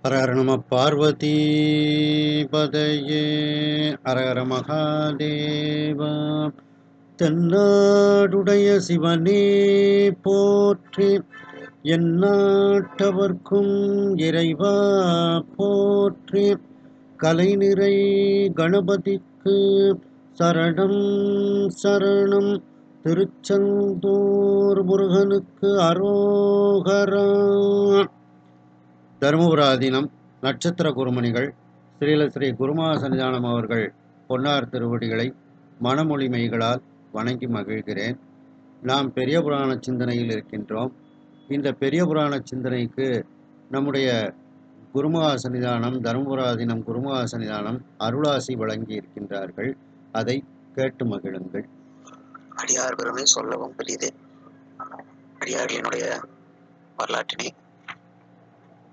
ஹரஹர நம பார்வதி பதையே ஹரஹர மகாதேவா. தென்னாடுடைய சிவனே போற்றி, எந்நாட்டவர்க்கும் இறைவா போற்றி. கலைநிறை கணபதிக்கு சரணம் சரணம். திருச்செந்தூர் முருகனுக்கு அரோகரா. தருமபுராதீனம் நட்சத்திர குருமணிகள் ஸ்ரீ குருமா சன்னிதானம் அவர்கள் பொன்னார் திருவடிகளை மனமொழிமைகளால் வணங்கி மகிழ்கிறேன். நாம் பெரிய புராண சிந்தனையில் இருக்கின்றோம். இந்த பெரிய புராண சிந்தனைக்கு நம்முடைய குருமகா சன்னிதானம், தருமபுராதீனம் குருமகா சன்னிதானம் அருளாசி வழங்கி இருக்கின்றார்கள். அதை கேட்டு மகிழுங்கள். அடியார் பெருமை சொல்லவும் பெரியதே. அடியார்களினுடைய வரலாற்றினை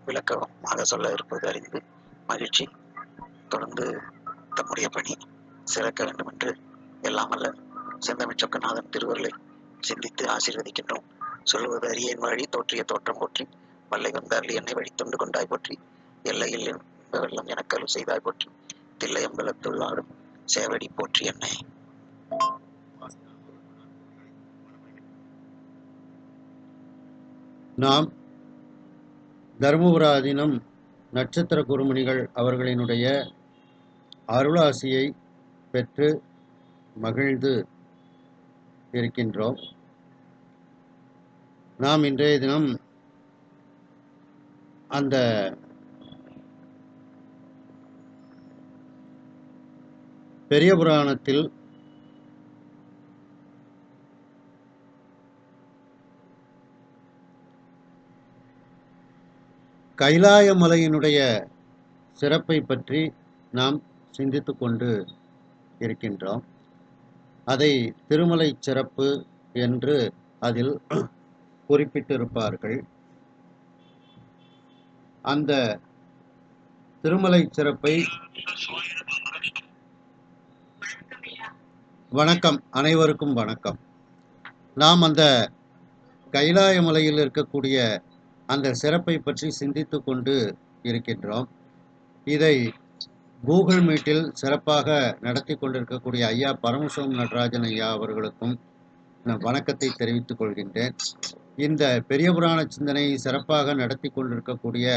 விளக்கமாக சொல்ல இருப்பது அறிந்து மகிழ்ச்சி. தொடர்ந்து தம்முடைய பணி சிறக்க வேண்டும் என்று எல்லாம் அல்ல செந்தமிழ்ச்சொக்கநாதன் திருவருளை சிந்தித்து ஆசீர்வதிக்கின்றோம். சொல்லுவது அரியன் வழி தோற்றிய தோற்றம் போற்றி, வல்லை வந்தார்லி என்னை வழி தொண்டு கொண்டாய் போற்றி, எல்லையில் வெள்ளம் எனக்கருள் செய்தாய் போற்றி, தில்லை அம்பலத்துள் ஆடும் சேவடி போற்றி என்னை. நாம் தருமபுராதீனம் நட்சத்திர குருமணிகள் அவர்களினுடைய அருளாசியை பெற்று மகிழ்ந்து இருக்கின்றோம். நாம் இன்றைய தினம் அந்த பெரிய புராணத்தில் கைலாய மலையினுடைய சிறப்பை பற்றி நாம் சிந்தித்து கொண்டு இருக்கின்றோம். அதை திருமலை சிறப்பு என்று அதில் குறிப்பிட்டிருப்பார்கள். அந்த திருமலை சிறப்பை வணக்கம், அனைவருக்கும் வணக்கம். நாம் அந்த கைலாய மலையில் இருக்கக்கூடிய அந்த சிறப்பை பற்றி சிந்தித்து கொண்டு இருக்கின்றோம். இதை கூகுள் மீட்டில் சிறப்பாக நடத்தி கொண்டிருக்கக்கூடிய ஐயா பரமசிவம் நடராஜன் ஐயா அவர்களுக்கும் வணக்கத்தை தெரிவித்துக் கொள்கின்றேன். இந்த பெரிய புராண சிந்தனை சிறப்பாக நடத்தி கொண்டிருக்கக்கூடிய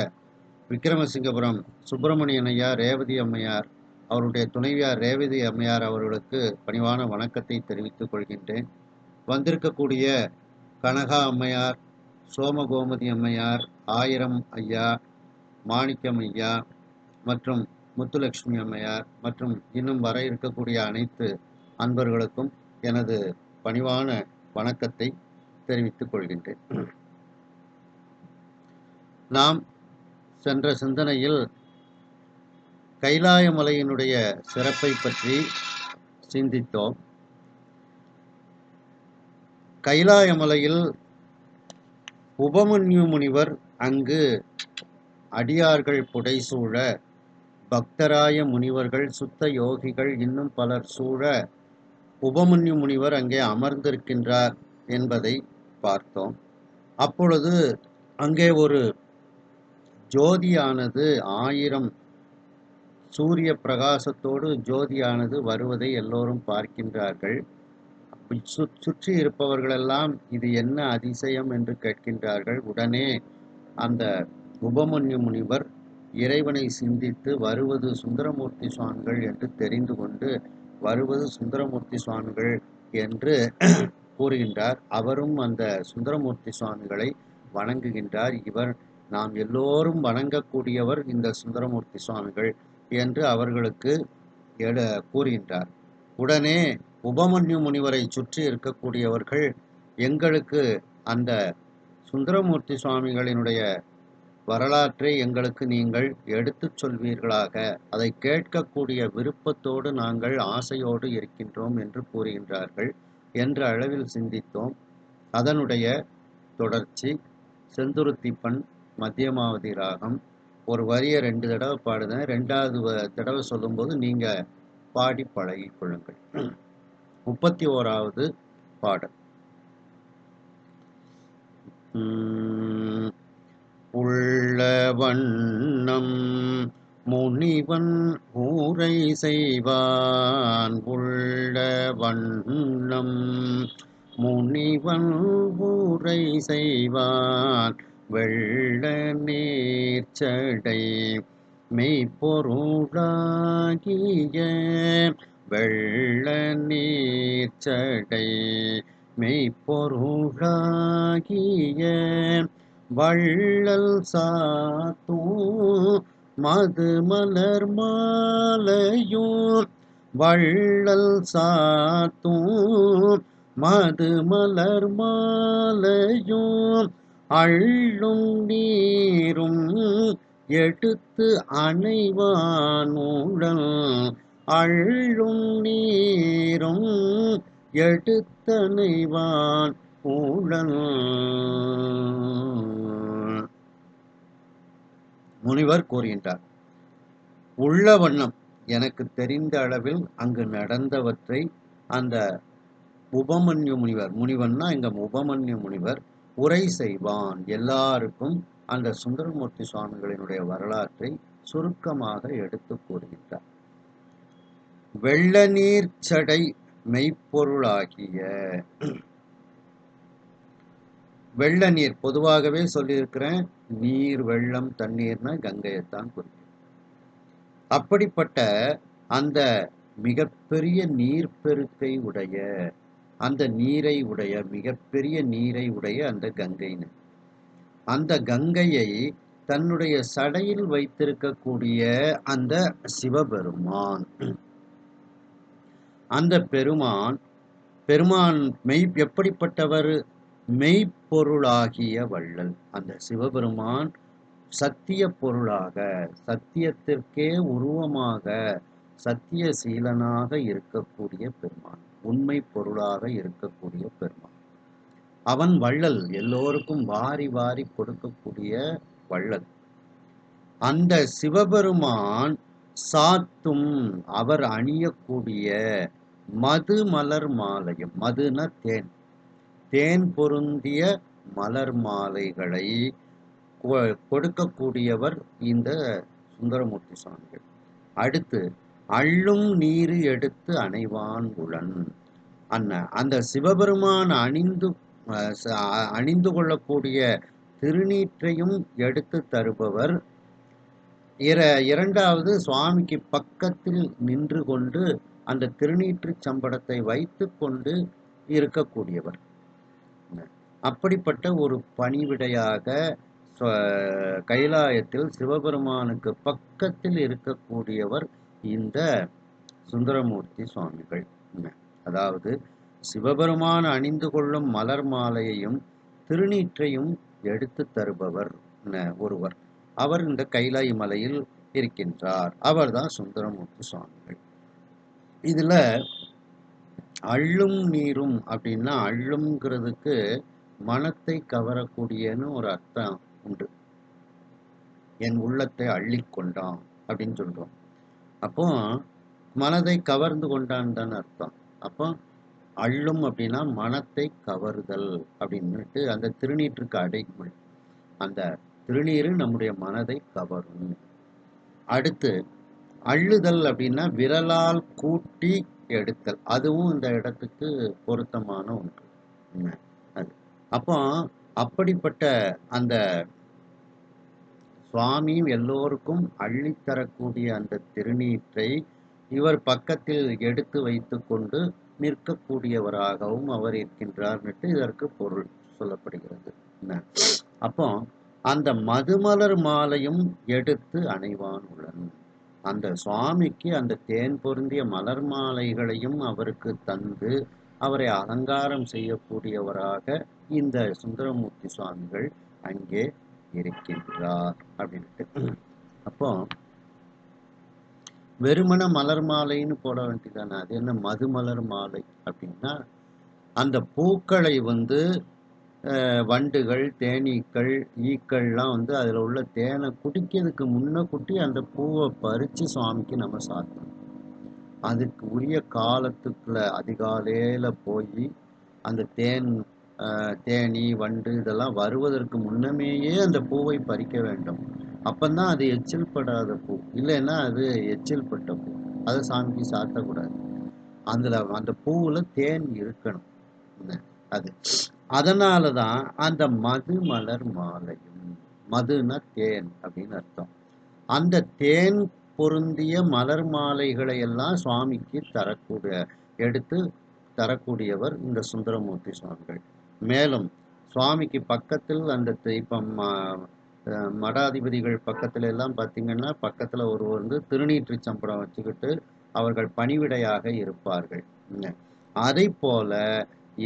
விக்கிரமசிங்கபுரம் சுப்பிரமணியன் ஐயா, ரேவதி அம்மையார், அவருடைய துணைவியார் ரேவதி அம்மையார் அவர்களுக்கு பணிவான வணக்கத்தை தெரிவித்துக் கொள்கின்றேன். வந்திருக்கக்கூடிய கனகா அம்மையார், சோமகோமதி அம்மையார், ஆயிரம் ஐயா, மாணிக்கம் ஐயா மற்றும் முத்துலட்சுமி அம்மையார் மற்றும் இன்னும் வர இருக்கக்கூடிய அனைத்து அன்பர்களுக்கும் எனது பணிவான வணக்கத்தை தெரிவித்துக் கொள்கின்றேன். நாம் சென்ற சிந்தனையில் கைலாய மலையினுடைய சிறப்பை பற்றி சிந்தித்தோம். கைலாய மலையில் உபமன்யு முனிவர் அங்கு அடியார்கள் புடைசூழ, பக்தராய முனிவர்கள், சுத்த யோகிகள் இன்னும் பலர் சூழ உபமன்யு முனிவர் அங்கே அமர்ந்திருக்கின்றார் என்பதை பார்த்தோம். அப்பொழுது அங்கே ஒரு ஜோதியானது 1000 சூரிய பிரகாசத்தோடு ஜோதியானது வருவதை எல்லோரும் பார்க்கின்றார்கள். சுற்றி இருப்பவர்களெல்லாம் இது என்ன அதிசயம் என்று கேட்கின்றார்கள். உடனே அந்த உபமன்யு முனிவர் இறைவனை சிந்தித்து வருவது சுந்தரமூர்த்தி சுவாமிகள் என்று தெரிந்து கொண்டு வருவது சுந்தரமூர்த்தி சுவாமிகள் என்று கூறுகின்றார். அவரும் அந்த சுந்தரமூர்த்தி சுவாமிகளை வணங்குகின்றார். இவர் நாம் எல்லோரும் வணங்கக்கூடியவர் இந்த சுந்தரமூர்த்தி சுவாமிகள் என்று அவர்களுக்கு கூறுகின்றார். உடனே உபமன்யு முனிவரை சுற்றி இருக்கக்கூடியவர்கள், எங்களுக்கு அந்த சுந்தரமூர்த்தி சுவாமிகளினுடைய வரலாற்றை எங்களுக்கு நீங்கள் எடுத்துச் சொல்வீர்களாக, அதை கேட்கக்கூடிய விருப்பத்தோடு நாங்கள் ஆசையோடு இருக்கின்றோம் என்று கூறுகின்றார்கள். என்ற அளவில் சிந்தித்தோம். அதனுடைய தொடர்ச்சி செந்துருத்திப்பண் மத்தியமாவதி ராகம். ஒரு வரியை 2 தடவை பாடுதேன். 2வது தடவை சொல்லும்போது நீங்கள் பாடி பழகிக் கொள்ளுங்கள். 31வது பாடல். உள்ள வண்ணம் முனிவன் ஊரை செய்வான் உள்ள வண்ணம். முனிவன் ஊரை செய்வான் வெள்ள நீர்ச்சடை மெய்ப்பொருளாகிய வெள்ள நீர்ச்சடை மெய்ப்பொருளாகிய வள்ளல் சாத்தும் மது மலர் மாலையும் வள்ளல் சாத்தும் மது மலர் மாலையும் அள்ளும் நீரும் எடுத்து அணைவானுடன் அள்ளும் நீரும் எடுத்தணைவான் ஊழல். முனிவர் கூறுகின்றார், உள்ள வண்ணம் எனக்கு தெரிந்த அளவில் அங்கு நடந்தவற்றை அந்த உபமன்யு முனிவர், முனிவன்னா இங்க உபமன்யு முனிவர் உரை செய்வான். எல்லாருக்கும் அந்த சுந்தரமூர்த்தி சுவாமிகளினுடைய வரலாற்றை சுருக்கமாக எடுத்து கூறுகின்றார். வெள்ள நீர் சடை மெய்ப்பொருளாகிய வெள்ள நீர் பொதுவாகவே சொல்லியிருக்கிறேன், நீர் வெள்ளம் தண்ணீர்னா கங்கையைத்தான் குறிக்கும். அப்படிப்பட்ட அந்த மிகப்பெரிய நீர்ப்பெருக்கை உடைய அந்த நீரை உடைய மிகப்பெரிய நீரை உடைய அந்த கங்கை, அந்த கங்கையை தன்னுடைய சடையில் வைத்திருக்கக்கூடிய அந்த சிவபெருமான், அந்த பெருமான் எப்படிப்பட்டவர்? மெய்ப்பொருளாகிய வள்ளல். அந்த சிவபெருமான் சத்திய பொருளாக, சத்தியத்திற்கே உருவமாக, சத்தியசீலனாக இருக்கக்கூடிய பெருமான், உண்மை பொருளாக இருக்கக்கூடிய பெருமான். அவன் வள்ளல், எல்லோருக்கும் வாரி வாரி கொடுக்கக்கூடிய வள்ளல். அந்த சிவபெருமான் சாத்தும், அவர் அணியக்கூடிய மது மலர் மாலையும், மதுன தேன், தேன் பொருந்திய மலர் மாலைகளை கொடுக்கக்கூடியவர் இந்த சுந்தரமூர்த்தி சுவாமிகள். அடுத்து அள்ளும் நீரு எடுத்து அணைவான் உளன். அந்த சிவபெருமான் அணிந்து கொள்ளக்கூடிய திருநீற்றையும் எடுத்து தருபவர். இரண்டாவது, சுவாமிக்கு பக்கத்தில் நின்று கொண்டு அந்த திருநீற்று சம்படத்தை வைத்து கொண்டு இருக்கக்கூடியவர். அப்படிப்பட்ட ஒரு பணிவிடையாக கைலாயத்தில் சிவபெருமானுக்கு பக்கத்தில் இருக்கக்கூடியவர் இந்த சுந்தரமூர்த்தி சுவாமிகள். அதாவது சிவபெருமான் அணிந்து கொள்ளும் மலர் மாலையையும் திருநீற்றையும் எடுத்து தருபவர் ஒருவர். அவர் இந்த கைலாய மலையில் இருக்கின்றார். அவர்தான் சுந்தரமூர்த்தி சுவாமிகள். இதுல அள்ளும் நீரும் அப்படின்னா, அள்ளுங்கிறதுக்கு மனத்தை கவரக்கூடியன்னு ஒரு அர்த்தம் உண்டு. என் உள்ளத்தை அள்ளி கொண்டான் அப்படின்னு சொல்றோம். அப்போ மனதை கவர்ந்து கொண்டான் தான் அர்த்தம். அப்போ அள்ளும் அப்படின்னா மனத்தை கவருதல் அப்படின்னுட்டு அந்த திருநீற்றுக்கு அடைமொழி. அந்த திருநீரு நம்முடைய மனதை கவரும். அடுத்து அள்ளுதல் அப்படின்னா விரலால் கூட்டி எடுத்தல், அதுவும் இந்த இடத்துக்கு பொருத்தமான ஒன்று. அது அப்போ அப்படிப்பட்ட அந்த சுவாமி எல்லோருக்கும் அள்ளித்தரக்கூடிய அந்த திருநீற்றை இவர் பக்கத்தில் எடுத்து வைத்து கொண்டு நிற்கக்கூடியவராகவும் அவர் இருக்கின்றார். இதற்கு பொருள் சொல்லப்படுகிறது. அப்போ அந்த மதுமலர் மாலையும் எடுத்து அணைவான் உளன். அந்த சுவாமிக்கு அந்த தேன் பொருந்திய மலர் மாலைகளையும் அவருக்கு தந்து அவரை அலங்காரம் செய்யக்கூடியவராக இந்த சுந்தரமூர்த்தி சுவாமிகள் அங்கே இருக்கின்றார் அப்படின்ட்டு. அப்போ வெறுமன மலர் மாலைன்னு போட வேண்டியதானே, அது என்ன மதுமலர் மாலை அப்படின்னா, அந்த பூக்களை வண்டுகள், தேனீக்கள், ஈக்கள்லாம் அதில் உள்ள தேனை குடிக்கிறதுக்கு முன்னக்கூட்டி அந்த பூவை பறித்து சுவாமிக்கு நம்ம சாத்தணும். அதுக்கு உரிய காலத்துக்குள்ள அதிகாலையில் போய் அந்த தேனி, வண்டு இதெல்லாம் வருவதற்கு முன்னமேயே அந்த பூவை பறிக்க வேண்டும். அப்பந்தான் அது எச்சில் படாத பூ. இல்லைன்னா அது எச்சில் பட்ட பூ. அதை சாமிக்கு சாத்தக்கூடாது. அந்த பூவுல தேன் இருக்கணும். என்ன, அது அதனாலதான் அந்த மது மலர் மாலையும், மதுன்னா தேன் அப்படின்னு அர்த்தம். அந்த தேன் பொருந்திய மலர் மாலைகளை எல்லாம் சுவாமிக்கு எடுத்து தரக்கூடியவர் இந்த சுந்தரமூர்த்தி சுவாமிகள். மேலும் சுவாமிக்கு பக்கத்தில் அந்த இப்ப மடாதிபதிகள் பக்கத்துல எல்லாம் பார்த்தீங்கன்னா, பக்கத்துல ஒருவர் வந்து திருநீற்று சம்படம் வச்சுக்கிட்டு அவர்கள் பணிவிடையாக இருப்பார்கள். அதை போல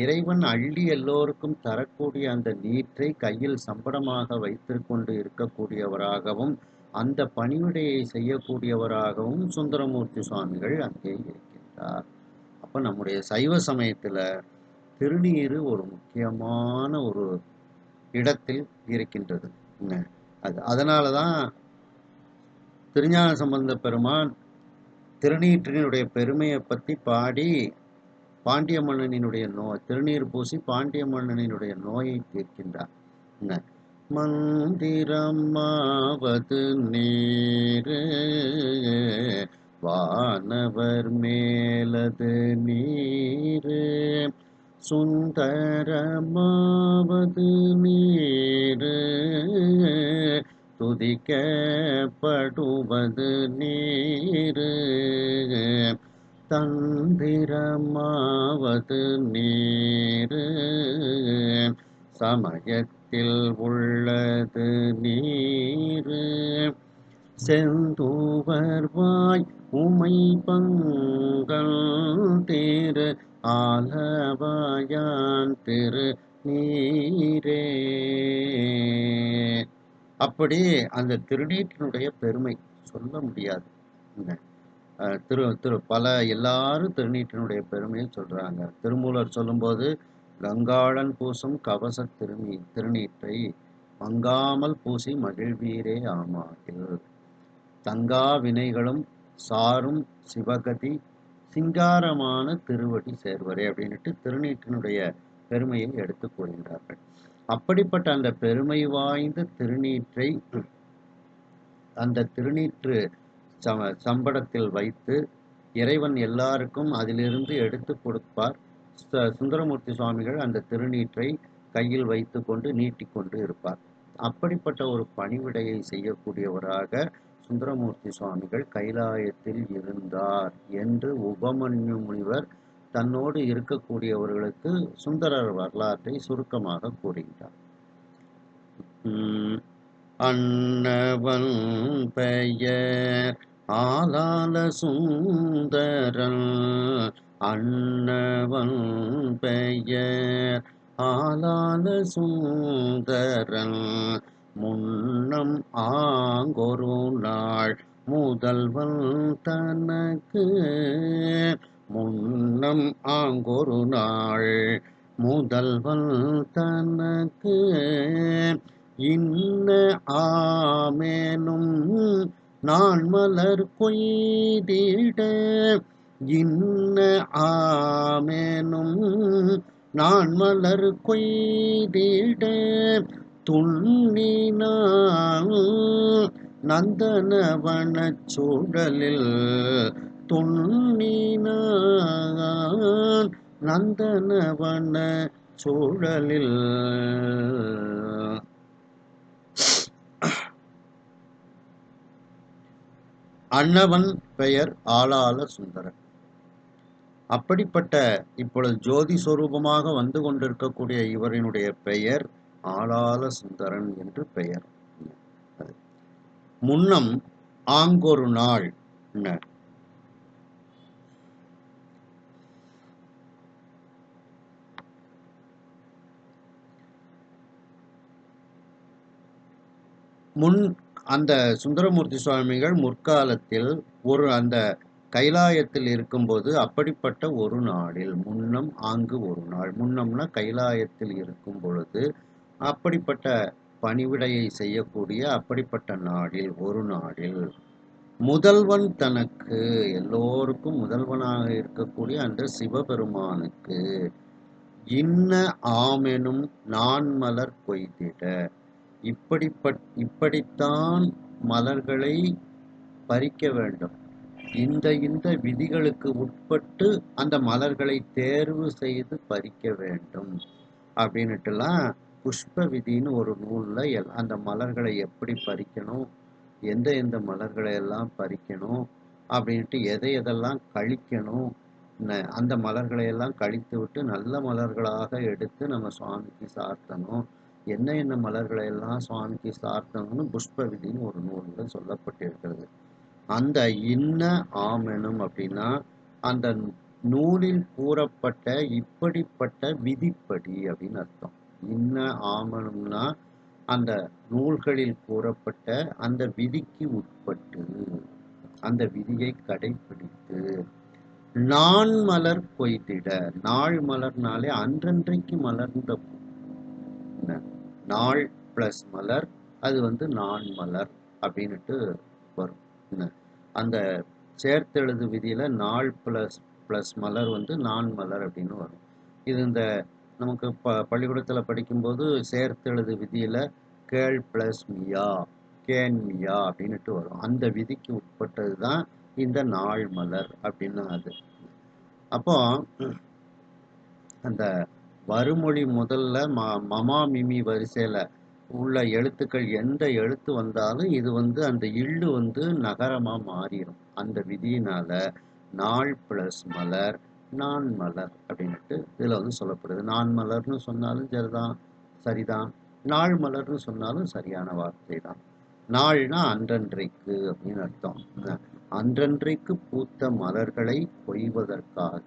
இறைவன் அள்ளி எல்லோருக்கும் தரக்கூடிய அந்த நீற்றை கையில் சம்படமாக வைத்துக்கொண்டு இருக்கக்கூடியவராகவும், அந்த பணிவிடையை செய்யக்கூடியவராகவும் சுந்தரமூர்த்தி சுவாமிகள் அங்கே இருக்கின்றார். அப்ப நம்முடைய சைவ சமயத்துல திருநீறு ஒரு முக்கியமான ஒரு இடத்தில் இருக்கின்றது. அதனாலதான் திருஞான சம்பந்த பெருமான் திருநீற்றினுடைய பெருமையை பத்தி பாடி பாண்டிய மன்னனினுடைய திருநீர் பூசி பாண்டிய மன்னனினுடைய நோயை தீர்க்கின்றார். மந்திரமாவது நீரு வானவர் மேலது நீரு சுந்தரமாவது நீரு துதிக்கப்படுவது நீரு தந்திரமாவது நீரு சமயத்தில் உள்ளது நீரு செந்தூவர்வாய் உமை பங்கல் திரு ஆலவாயான் திரு நீரே. அப்படி அந்த திருநீற்றினுடைய பெருமை சொல்ல முடியாது. எல்லாரும் திருநீற்றினுடைய பெருமையை சொல்றாங்க. திருமூலர் சொல்லும்போது கங்காளன் பூசும் கவச திருநீற்றை மங்காமல் பூசி மகிழ்வீரே ஆமாகில் தங்கா வினைகளும் சாரும் சிவகதி சிங்காரமான திருவடி சேர்வரே அப்படின்ட்டு திருநீற்றினுடைய பெருமையை எடுத்து கூறுகின்றார்கள். அப்படிப்பட்ட அந்த பெருமை வாய்ந்த திருநீற்றை அந்த திருநீற்று சம்படத்தில் வைத்து இறைவன் எல்லாருக்கும் அதிலிருந்து எடுத்து கொடுப்பார். சுந்தரமூர்த்தி சுவாமிகள் அந்த திருநீற்றை கையில் வைத்து கொண்டு நீட்டிக்கொண்டு இருப்பார். அப்படிப்பட்ட ஒரு பணிவிடையை செய்யக்கூடியவராக சுந்தரமூர்த்தி சுவாமிகள் கைலாயத்தில் இருந்தார் என்று உபமன்யு முனிவர் தன்னோடு இருக்கக்கூடியவர்களுக்கு சுந்தரர் வரலாற்றை சுருக்கமாக கூறுகின்றார். அன்னவன் பெயர் ஆலால சுந்தரன், அன்னவன் பெயர் ஆலால சுந்தரன் முன்னம் ஆங்கொரு நாள் முதல்வன் தனக்கு, முன்னம் ஆங்கொரு நாள் முதல்வன் தனக்கு இன்ன ஆமேனும் நான் மலர் கொய்திட, இன்ன ஆமேனும் நான் மலர் கொய்திட துண்ணினான் நந்தனவன சூழலில், துண்ணினான் நந்தனவன சூழலில். அன்னவன் பெயர் ஆளாள சுந்தரன். அப்படிப்பட்ட இப்பொழுது ஜோதி சொரூபமாக வந்து கொண்டிருக்கக்கூடிய இவரினுடைய பெயர் ஆளாள சுந்தரன் என்று பெயர். முன்னம் ஆங்கொரு நாள் முன் அந்த சுந்தரமூர்த்தி சுவாமிகள் முற்காலத்தில் அந்த கைலாயத்தில் இருக்கும்போது அப்படிப்பட்ட ஒரு நாளில், முன்னம் ஆங்கு ஒரு நாள், முன்னம்னா கைலாயத்தில் இருக்கும் பொழுது அப்படிப்பட்ட பணிவிடையை செய்யக்கூடிய அப்படிப்பட்ட நாளில் ஒரு நாளில் முதல்வன் தனக்கு எல்லோருக்கும் முதல்வனாக இருக்கக்கூடிய அந்த சிவபெருமானுக்கு இன்ன ஆமெனும் நான் மலர் கொய்திட, இப்படித்தான் மலர்களை பறிக்க வேண்டும். இந்த விதிகளுக்கு உட்பட்டு அந்த மலர்களை தேர்வு செய்து பறிக்க வேண்டும் அப்படின்னுட்டுலாம் புஷ்ப விதின்னு ஒரு நூல்ல அந்த மலர்களை எப்படி பறிக்கணும், எந்த மலர்களை எல்லாம் பறிக்கணும் அப்படின்ட்டு எதெல்லாம் கழிக்கணும், அந்த மலர்களை எல்லாம் கழித்து விட்டு நல்ல மலர்களாக எடுத்து நம்ம சுவாமிக்கு சார்த்தணும், என்ன மலர்களை எல்லாம் சுவாமிக்கு சார்த்தணும்னு புஷ்ப விதின்னு ஒரு நூல்ல சொல்லப்பட்டிருக்கிறது. அந்த இன்ன ஆமெனும் அப்படின்னா அந்த நூலில் கூறப்பட்ட இப்படிப்பட்ட விதிப்படி அப்படின்னு அர்த்தம். இன்ன ஆமனும்னா அந்த நூல்களில் கூறப்பட்ட அந்த விதிக்கு உட்பட்டு அந்த விதியை கடைபிடித்து நான் மலர் கொய்திட. நாள் மலர்னாலே அன்றன்றைக்கு மலர்ந்த நாள் பிளஸ் மலர் அது நான் மலர் அப்படின்னுட்டு வரும். அந்த சேர்த்தெழுது விதியில நாள் பிளஸ் மலர் நான் மலர் அப்படின்னு வரும். இது இந்த நமக்கு பள்ளிக்கூடத்துல படிக்கும்போது சேர்த்தெழுது விதியில கேள் பிளஸ் மியா கேன் மியா அப்படின்னுட்டு வரும். அந்த விதிக்கு உட்பட்டது தான் இந்த நாள் மலர் அப்படின்னு அது. அப்போ அந்த வறுமொழி முதல்ல மமா மிமி வரிசையில உள்ள எழுத்துக்கள் எந்த எழுத்து வந்தாலும் இது அந்த இல்லு நகரமா மாறிடும். அந்த விதியினால நாள் பிளஸ் மலர் நான் மலர் அப்படின்ட்டு இதுல சொல்லப்படுது. நான் மலர்னு சொன்னாலும் சரிதான், நாள் மலர்னு சொன்னாலும் சரியான வார்த்தை தான். நாள்னா அன்றன்றைக்கு அப்படின்னு அர்த்தம். அன்றன்றைக்கு பூத்த மலர்களை கொய்வதற்காக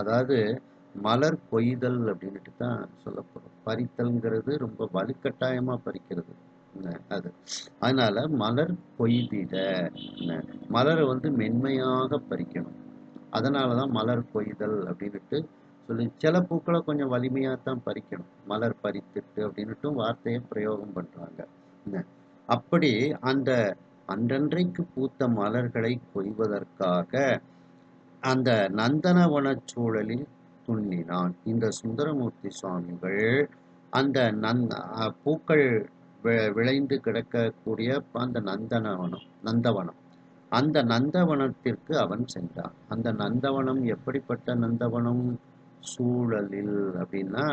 அதாவது மலர் கொய்தல் அப்படின்ட்டு தான் சொல்லப்படும். பறித்தல்ங்கிறது ரொம்ப வலுக்கட்டாயமா பறிக்கிறது அது. அதனால மலர் கொய்திட, மலரை மென்மையாக பறிக்கணும். அதனாலதான் மலர் கொய்தல் அப்படின்னுட்டு சொல்லி சில பூக்களை கொஞ்சம் வலிமையா தான் பறிக்கணும். மலர் பறித்துட்டு அப்படின்னுட்டு வார்த்தையை பிரயோகம் பண்றாங்க. அப்படி அந்த அன்றன்றைக்கு பூத்த மலர்களை கொய்வதற்காக அந்த நந்தனவன சூழலில் துண்ணினான். இந்த சுந்தரமூர்த்தி சுவாமிகள் அந்த பூக்கள் விளைந்து கிடக்கக்கூடிய அந்த நந்தவனம் அந்த நந்தவனத்திற்கு அவன் சென்றான். அந்த நந்தவனம் எப்படிப்பட்ட நந்தவனம்? சூழலில் அப்படின்னா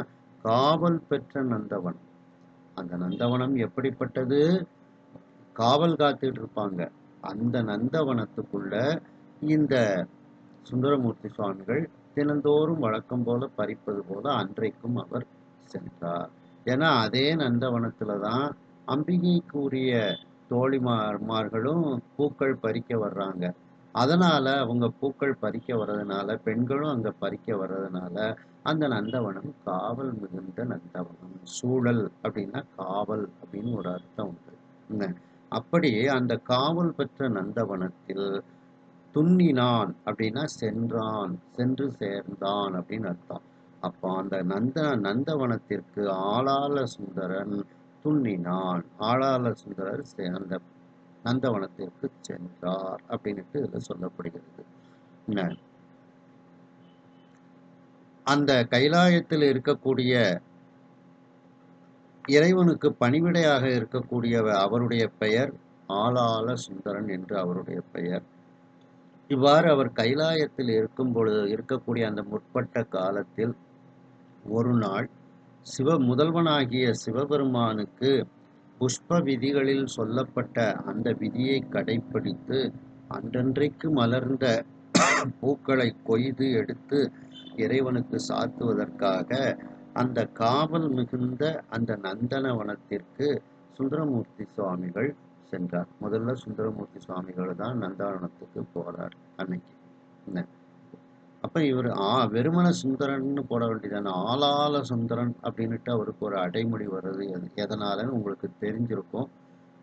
காவல் பெற்ற நந்தவனம். அந்த நந்தவனம் எப்படிப்பட்டது? காவல் காத்துட்டு இருப்பாங்க. அந்த நந்தவனத்துக்குள்ள இந்த சுந்தரமூர்த்தி சுவாமிகள் தினந்தோறும் வழக்கம் போல பறிப்பது போல அன்றைக்கும் அவர் சென்றார். ஏன்னா அதே நந்தவனத்துலதான் அம்பிகைக்கு உரிய தோழிமார்களும் பூக்கள் பறிக்க வர்றாங்க. அதனால அவங்க பூக்கள் பறிக்க வர்றதுனால பெண்களும் அங்க பறிக்க வர்றதுனால அந்த நந்தவனம் காவல் மிகுந்த நந்தவனம். சூழல் அப்படின்னா காவல் அப்படின்னு ஒரு அர்த்தம் உண்டு. அப்படி அந்த காவல் பெற்ற நந்தவனத்தில் துண்ணினான் அப்படின்னா சென்றான், சென்று சேர்ந்தான் அப்படின்னு அர்த்தம். அப்போ அந்த நந்தவனத்திற்கு ஆளாள சுந்தரன் துண்ணினான். ஆளாள சுந்தரர் அந்த நந்தவனத்திற்கு சென்றார் அப்படின்ட்டு இதுல சொல்லப்படுகிறது. அந்த கைலாயத்தில் இருக்கக்கூடிய இறைவனுக்கு பணிவிடையாக இருக்கக்கூடிய அவருடைய பெயர் ஆளாள சுந்தரன் என்று அவருடைய பெயர். இவ்வாறு அவர் கைலாயத்தில் இருக்கக்கூடிய அந்த முற்பட்ட காலத்தில் ஒரு நாள் முதல்வனாகிய சிவபெருமானுக்கு புஷ்ப விதிகளில் சொல்லப்பட்ட அந்த விதியை கடைப்பிடித்து அன்றன்றைக்கு மலர்ந்த பூக்களை கொய்து எடுத்து இறைவனுக்கு சாத்துவதற்காக அந்த காவல் மிகுந்த அந்த நந்தனவனத்திற்கு சுந்தரமூர்த்தி சுவாமிகள் சென்றார். முதல்ல சுந்தரமூர்த்தி சுவாமிகள் தான் நந்தவனத்துக்கு போறார் அன்னைக்கு. அப்ப இவர் வெறுமன சுந்தரன்னு போட வேண்டியதான ஆளாள சுந்தரன் அப்படின்னுட்டு அவருக்கு ஒரு அடைமொழி வருது. எதனாலன்னு உங்களுக்கு தெரிஞ்சிருக்கும்.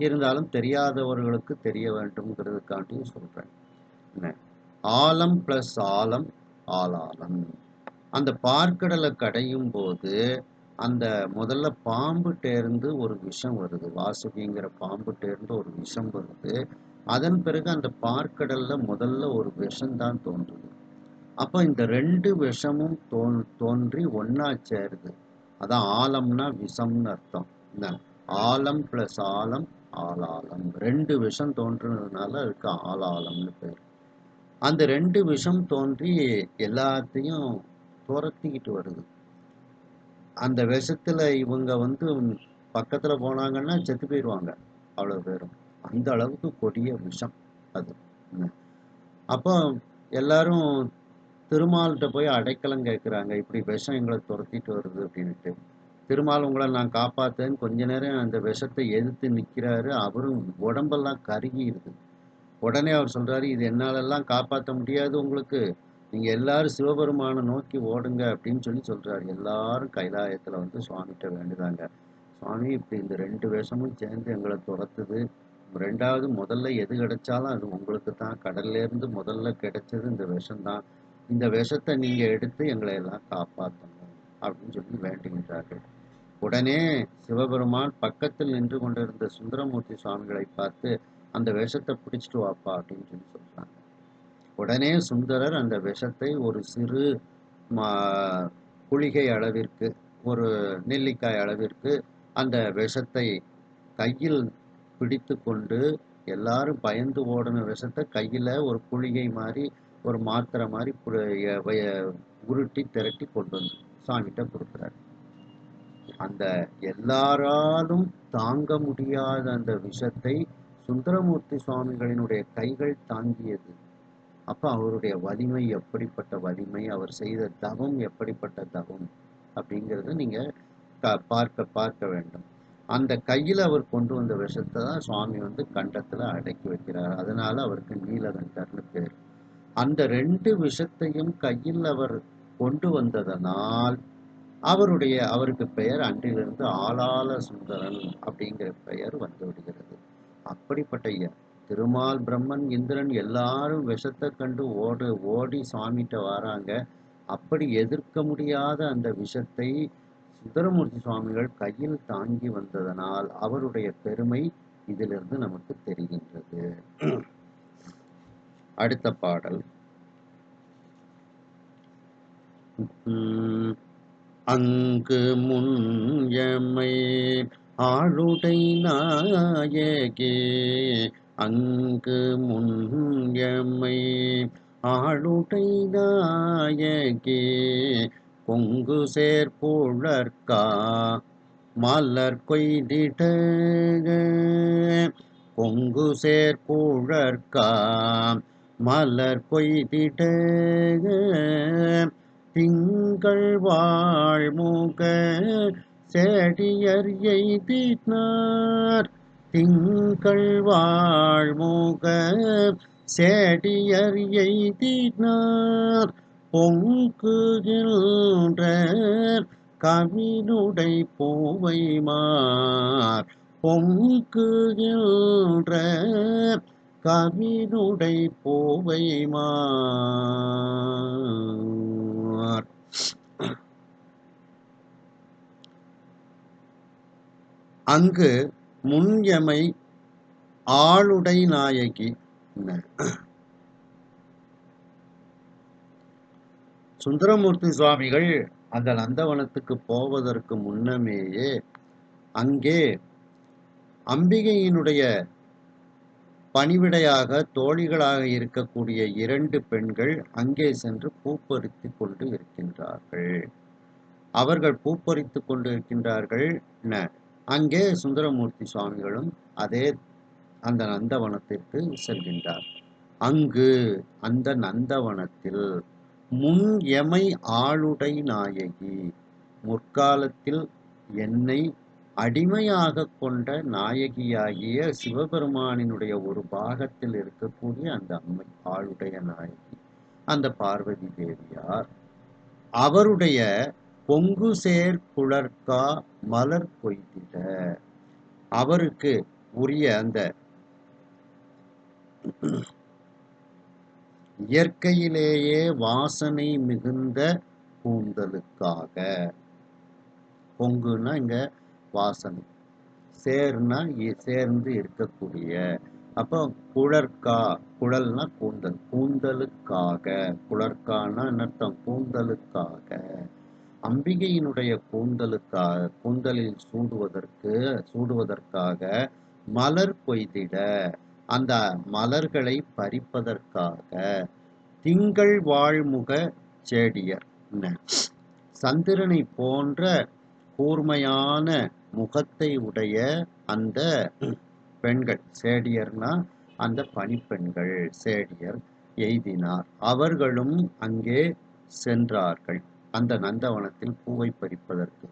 இருந்தாலும் தெரியாதவர்களுக்கு தெரிய வேண்டும்ங்கிறதுக்காண்டியும் சொல்றேன். ஆலம் பிளஸ் ஆலம் ஆளாளம். அந்த பார்க்கடலை கடையும் போது அந்த முதல்ல பாம்புட்டேர்ந்து ஒரு விஷம் வருது. வாசுகிங்கிற பாம்புட்டேர்ந்து ஒரு விஷம் வருது. அதன் பிறகு அந்த பார்க்கடல்ல முதல்ல ஒரு விஷம்தான் தோன்றுது. அப்ப இந்த 2 விஷமும் தோன்றி ஒன்னா சேருது. அதான் ஆலம்னா விஷம்னு அர்த்தம். என்ன? ஆலம் பிளஸ் ஆலம் ஆலாலம். 2 விஷம் தோன்றுனதுனால அதுக்கு ஆலாலம்னு பேர். அந்த 2 விஷம் தோன்றி எல்லாத்தையும் துரத்திக்கிட்டு வருது. அந்த விஷத்துல இவங்க வந்து பக்கத்துல போனாங்கன்னா செத்து போயிடுவாங்க அவ்வளவு பேரும். அந்த அளவுக்கு கொடிய விஷம் அது. என்ன? அப்போ எல்லாரும் திருமால்கிட்ட போய் அடைக்கலம் கேட்குறாங்க. இப்படி விஷம் எங்களை துரத்திட்டு வருது அப்படின்ட்டு. திருமால் உங்களை நான் காப்பாத்தேன்னு கொஞ்ச நேரம் அந்த விஷத்தை எதிர்த்து நிற்கிறாரு. அவரும் உடம்பெல்லாம் கருகிடுது. உடனே அவர் சொல்றாரு, இது என்னாலெல்லாம் காப்பாற்ற முடியாது உங்களுக்கு. நீங்க எல்லாரும் சிவபெருமானை நோக்கி ஓடுங்க அப்படின்னு சொல்லி சொல்றாரு. எல்லாரும் கைலாயத்துல வந்து சுவாமிகிட்ட வேண்டுதாங்க. சுவாமி இப்படி இந்த 2 விஷமும் சேர்ந்து எங்களை துரத்துது. 2வது முதல்ல எது கிடைச்சாலும் அது உங்களுக்கு தான். கடல்ல இருந்து முதல்ல கிடைச்சது இந்த விஷம்தான். இந்த விஷத்தை நீங்க எடுத்து எங்களை எல்லாம் காப்பாற்றணும் அப்படின்னு சொல்லி வேண்டுகின்றார்கள். உடனே சிவபெருமான் பக்கத்தில் நின்று கொண்டிருந்த சுந்தரமூர்த்தி சுவாமிகளை பார்த்து, அந்த விஷத்தை பிடிச்சிட்டு வாப்பா அப்படின்னு சொல்லி சொல்றாங்க. உடனே சுந்தரர் அந்த விஷத்தை ஒரு சிறு குளிகை அளவிற்கு, ஒரு நெல்லிக்காய் அளவிற்கு அந்த விஷத்தை கையில் பிடித்து கொண்டு, எல்லாரும் பயந்து ஓடின விஷத்தை கையில ஒரு குளிகை மாதிரி, ஒரு மாத்திரை மாதிரி உருட்டி திரட்டி கொண்டு வந்து சாமிகிட்ட கொடுக்குறாரு. அந்த எல்லாராலும் தாங்க முடியாத அந்த விஷத்தை சுந்தரமூர்த்தி சுவாமிகளினுடைய கைகள் தாங்கியது. அப்ப அவருடைய வலிமை எப்படிப்பட்ட வலிமை, அவர் செய்த தவம் எப்படிப்பட்ட தவம் அப்படிங்கிறத நீங்க பார்க்க பார்க்க வேண்டும். அந்த கையில அவர் கொண்டு வந்த விஷத்தை தான் சுவாமி வந்து கண்டத்துல அடக்கி வைக்கிறார். அதனால அவருக்கு நீலகண்டர்னு பேர். அந்த 2 விஷத்தையும் கையில் அவர் கொண்டு வந்ததனால் அவருக்கு பெயர் அன்றிலிருந்து ஆளாள சுந்தரன் அப்படிங்கிற பெயர் வந்து விடுகிறது. அப்படிப்பட்ட திருமால், பிரம்மன், இந்திரன் எல்லாரும் விஷத்தை கண்டு ஓடி சுவாமிகிட்ட வராங்க. அப்படி எதிர்க்க முடியாத அந்த விஷத்தை சுந்தரமூர்த்தி சுவாமிகள் கையில் தாங்கி வந்ததனால் அவருடைய பெருமை இதிலிருந்து நமக்கு தெரிகின்றது. அடுத்த பாடல். அங்கு முன் எமை ஆளுடை நாயகே, அங்கு முன் எமை ஆளுடை நாயகே, கொங்கு சேர்புழற்கா மலர் கொய்திட, கொங்கு சேர்புழற்கா மலர் கொய்திட, திங்கள் வாழ்முக செடியர் எய்தினார், திங்கள் வாழ்முக செடியர் எய்தினார், பொங்குகின்ற கவினுடை பூவைமார், பொங்குகின்ற கவினுடை பூவைமார். அங்கு முன்யமை ஆளுடை நாயகி. சுந்தரமூர்த்தி சுவாமிகள் அந்த நந்தவனத்துக்கு போவதற்கு முன்னமேயே அங்கே அம்பிகையினுடைய பணிவிடையாக தோழிகளாக இருக்கக்கூடிய 2 பெண்கள் அங்கே சென்று பூப்பறித்து கொண்டு இருக்கின்றார்கள். அவர்கள் பூப்பறித்து கொண்டு இருக்கின்றார்கள். அங்கே சுந்தரமூர்த்தி சுவாமிகளும் அதே அந்த நந்தவனத்திற்கு செல்கின்றார். அங்கு அந்த நந்தவனத்தில் முன் எமை ஆளுடை நாயகி, முற்காலத்தில் என்னை அடிமையாக கொண்ட நாயகியாகிய சிவபெருமானினுடைய ஒரு பாகத்தில் இருக்கக்கூடிய அந்த அம்மை ஆளுடைய நாயகி, அந்த பார்வதி தேவியார், அவருடைய பொங்கு சேர் குழற்கா மலர் கொய்திட, அவருக்கு உரிய அந்த இயற்கையிலேயே வாசனை மிகுந்த கூந்தலுக்காக, பொங்குன்னா இங்க வாசனை, சேர்னா சேர்ந்து இருக்கக்கூடிய, அப்போ குழற்கா, குழல்னா கூந்தல், கூந்தலுக்காக, குழற்கான்னா அர்த்தம் கூந்தலுக்காக, அம்பிகையினுடைய கூந்தலில் சூடுவதற்காக மலர் கொய்திட, அந்த மலர்களை பறிப்பதற்காக திங்கள் வாழ்முக சேடியர், சந்திரனை போன்ற கூர்மையான முகத்தை உடைய அந்த பெண்கள், சேடியர்னா அந்த பணிப்பெண்கள், சேடியர் எய்தினார். அவர்களும் அங்கே சென்றார்கள் அந்த நந்தவனத்தில் பூவை பறிப்பதற்கு.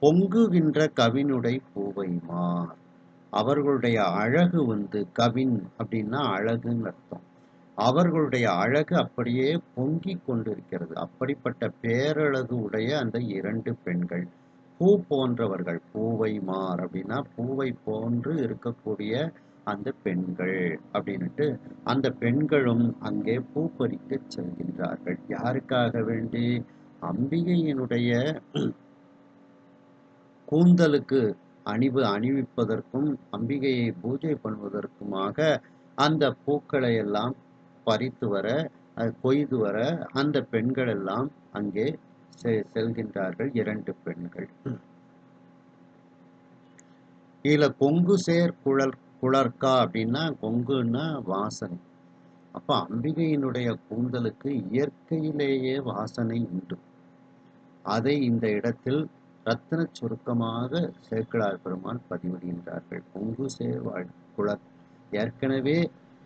பொங்குகின்ற கவினுடை பூவைமார், அவர்களுடைய அழகு கவின் அப்படின்னா அழகுன்னு அர்த்தம். அவர்களுடைய அழகு அப்படியே பொங்கிக் கொண்டிருக்கிறது. அப்படிப்பட்ட பேரழகு உடைய அந்த 2 பெண்கள், பூ போன்றவர்கள், பூவைமார் அப்படின்னா பூவை போன்று இருக்கக்கூடிய அந்த பெண்கள் அப்படின்னுட்டு, அந்த பெண்களும் அங்கே பூ பறிக்க செல்கின்றார்கள். யாருக்காக வேண்டி? அம்பிகையினுடைய கூந்தலுக்கு அணிவிப்பதற்கும் அம்பிகையை பூஜை பண்ணுவதற்குமாக அந்த பூக்களை எல்லாம் பறித்து வர, கொய்து வர அந்த பெண்கள் எல்லாம் அங்கே செல்கின்றார்கள். 2 பெண்கள். இதுல கொங்கு சேர் குளர்கா அப்படின்னா, கொங்குன்னா வாசனை. அப்ப அம்பிகையினுடைய கூந்தலுக்கு இயற்கையிலேயே வாசனை உண்டு. அதை இந்த இடத்தில் ரத்தின சுருக்கமாக சேக்கிழார் பெருமான் பதிவிடுகின்றார்கள். கொங்கு சேர் குளர், ஏற்கனவே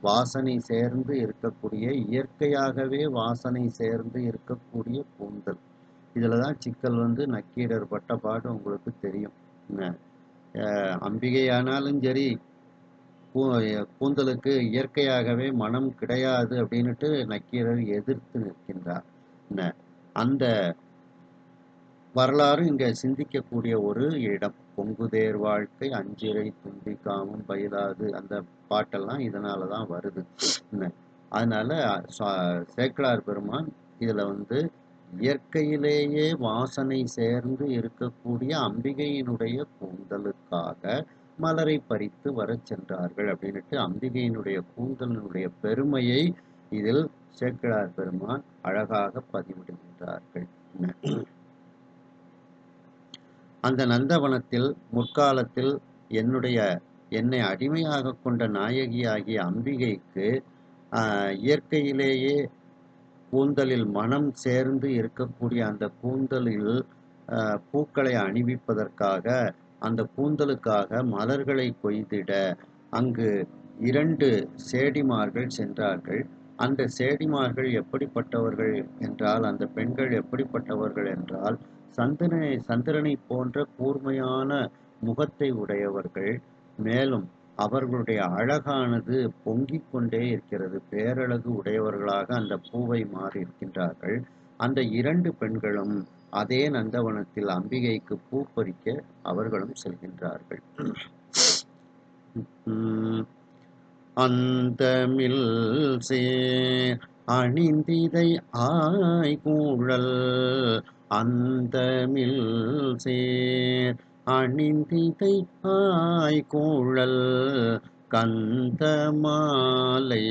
வாசனை சேர்ந்து இருக்கக்கூடிய, இயற்கையாகவே வாசனை சேர்ந்து இருக்கக்கூடிய கூந்தல். இதுலதான் சிக்கல் நக்கீரர் பட்ட பாடு உங்களுக்கு தெரியும். அம்பிகையானாலும் சரி, கூந்தலுக்கு இயற்கையாகவே மனம் கிடையாது அப்படின்னுட்டு நக்கீரர் எதிர்த்து நிற்கின்றார். அந்த வரலாறு இங்க சிந்திக்கக்கூடிய ஒரு இடம். பொங்குதேர் வாழ்க்கை அஞ்சிறை தும்பி காமும் பயிலாது, அந்த பாட்டெல்லாம் இதனாலதான் வருது. அதனால சேக்கிழார் பெருமான் இதுல இயற்கையிலேயே வாசனை சேர்ந்து இருக்கக்கூடிய அம்பிகையினுடைய கூந்தலுக்காக மலரை பறித்து வர சென்றார்கள் அப்படின்னுட்டு அம்பிகையினுடைய கூந்தலினுடைய பெருமையை இதில் சேக்கிழார் பெருமான் அழகாக பதிவிடுகின்றார்கள். அந்த நந்தவனத்தில் முற்காலத்தில் என்னை அடிமையாக கொண்ட நாயகியாகிய அம்பிகைக்கு இயற்கையிலேயே கூந்தலில் மனம் சேர்ந்து இருக்கக்கூடிய அந்த கூந்தலில் பூக்களை அணிவிப்பதற்காக, அந்த கூந்தலுக்காக மலர்களை கொய்திட அங்கு 2 சேடிமார்கள் சென்றார்கள். அந்த சேடிமார்கள் எப்படிப்பட்டவர்கள் என்றால், அந்த பெண்கள் எப்படிப்பட்டவர்கள் என்றால், சந்திரனை போன்ற கூர்மையான முகத்தை உடையவர்கள். மேலும் அவர்களுடைய அழகானது பொங்கிக் கொண்டே இருக்கிறது. பேரழகு உடையவர்களாக அந்த பூவை மாறி இருக்கின்றார்கள். அந்த 2 பெண்களும் அதே நந்தவனத்தில் அம்பிகைக்கு பூ பறிக்க அவர்களும் செல்கின்றார்கள். அந்தமில் சேர் அணிந்திதை ஆய்கூழல், அந்தமில் சேர் அணிந்திதை ஆய்கூழல், கந்தமாலை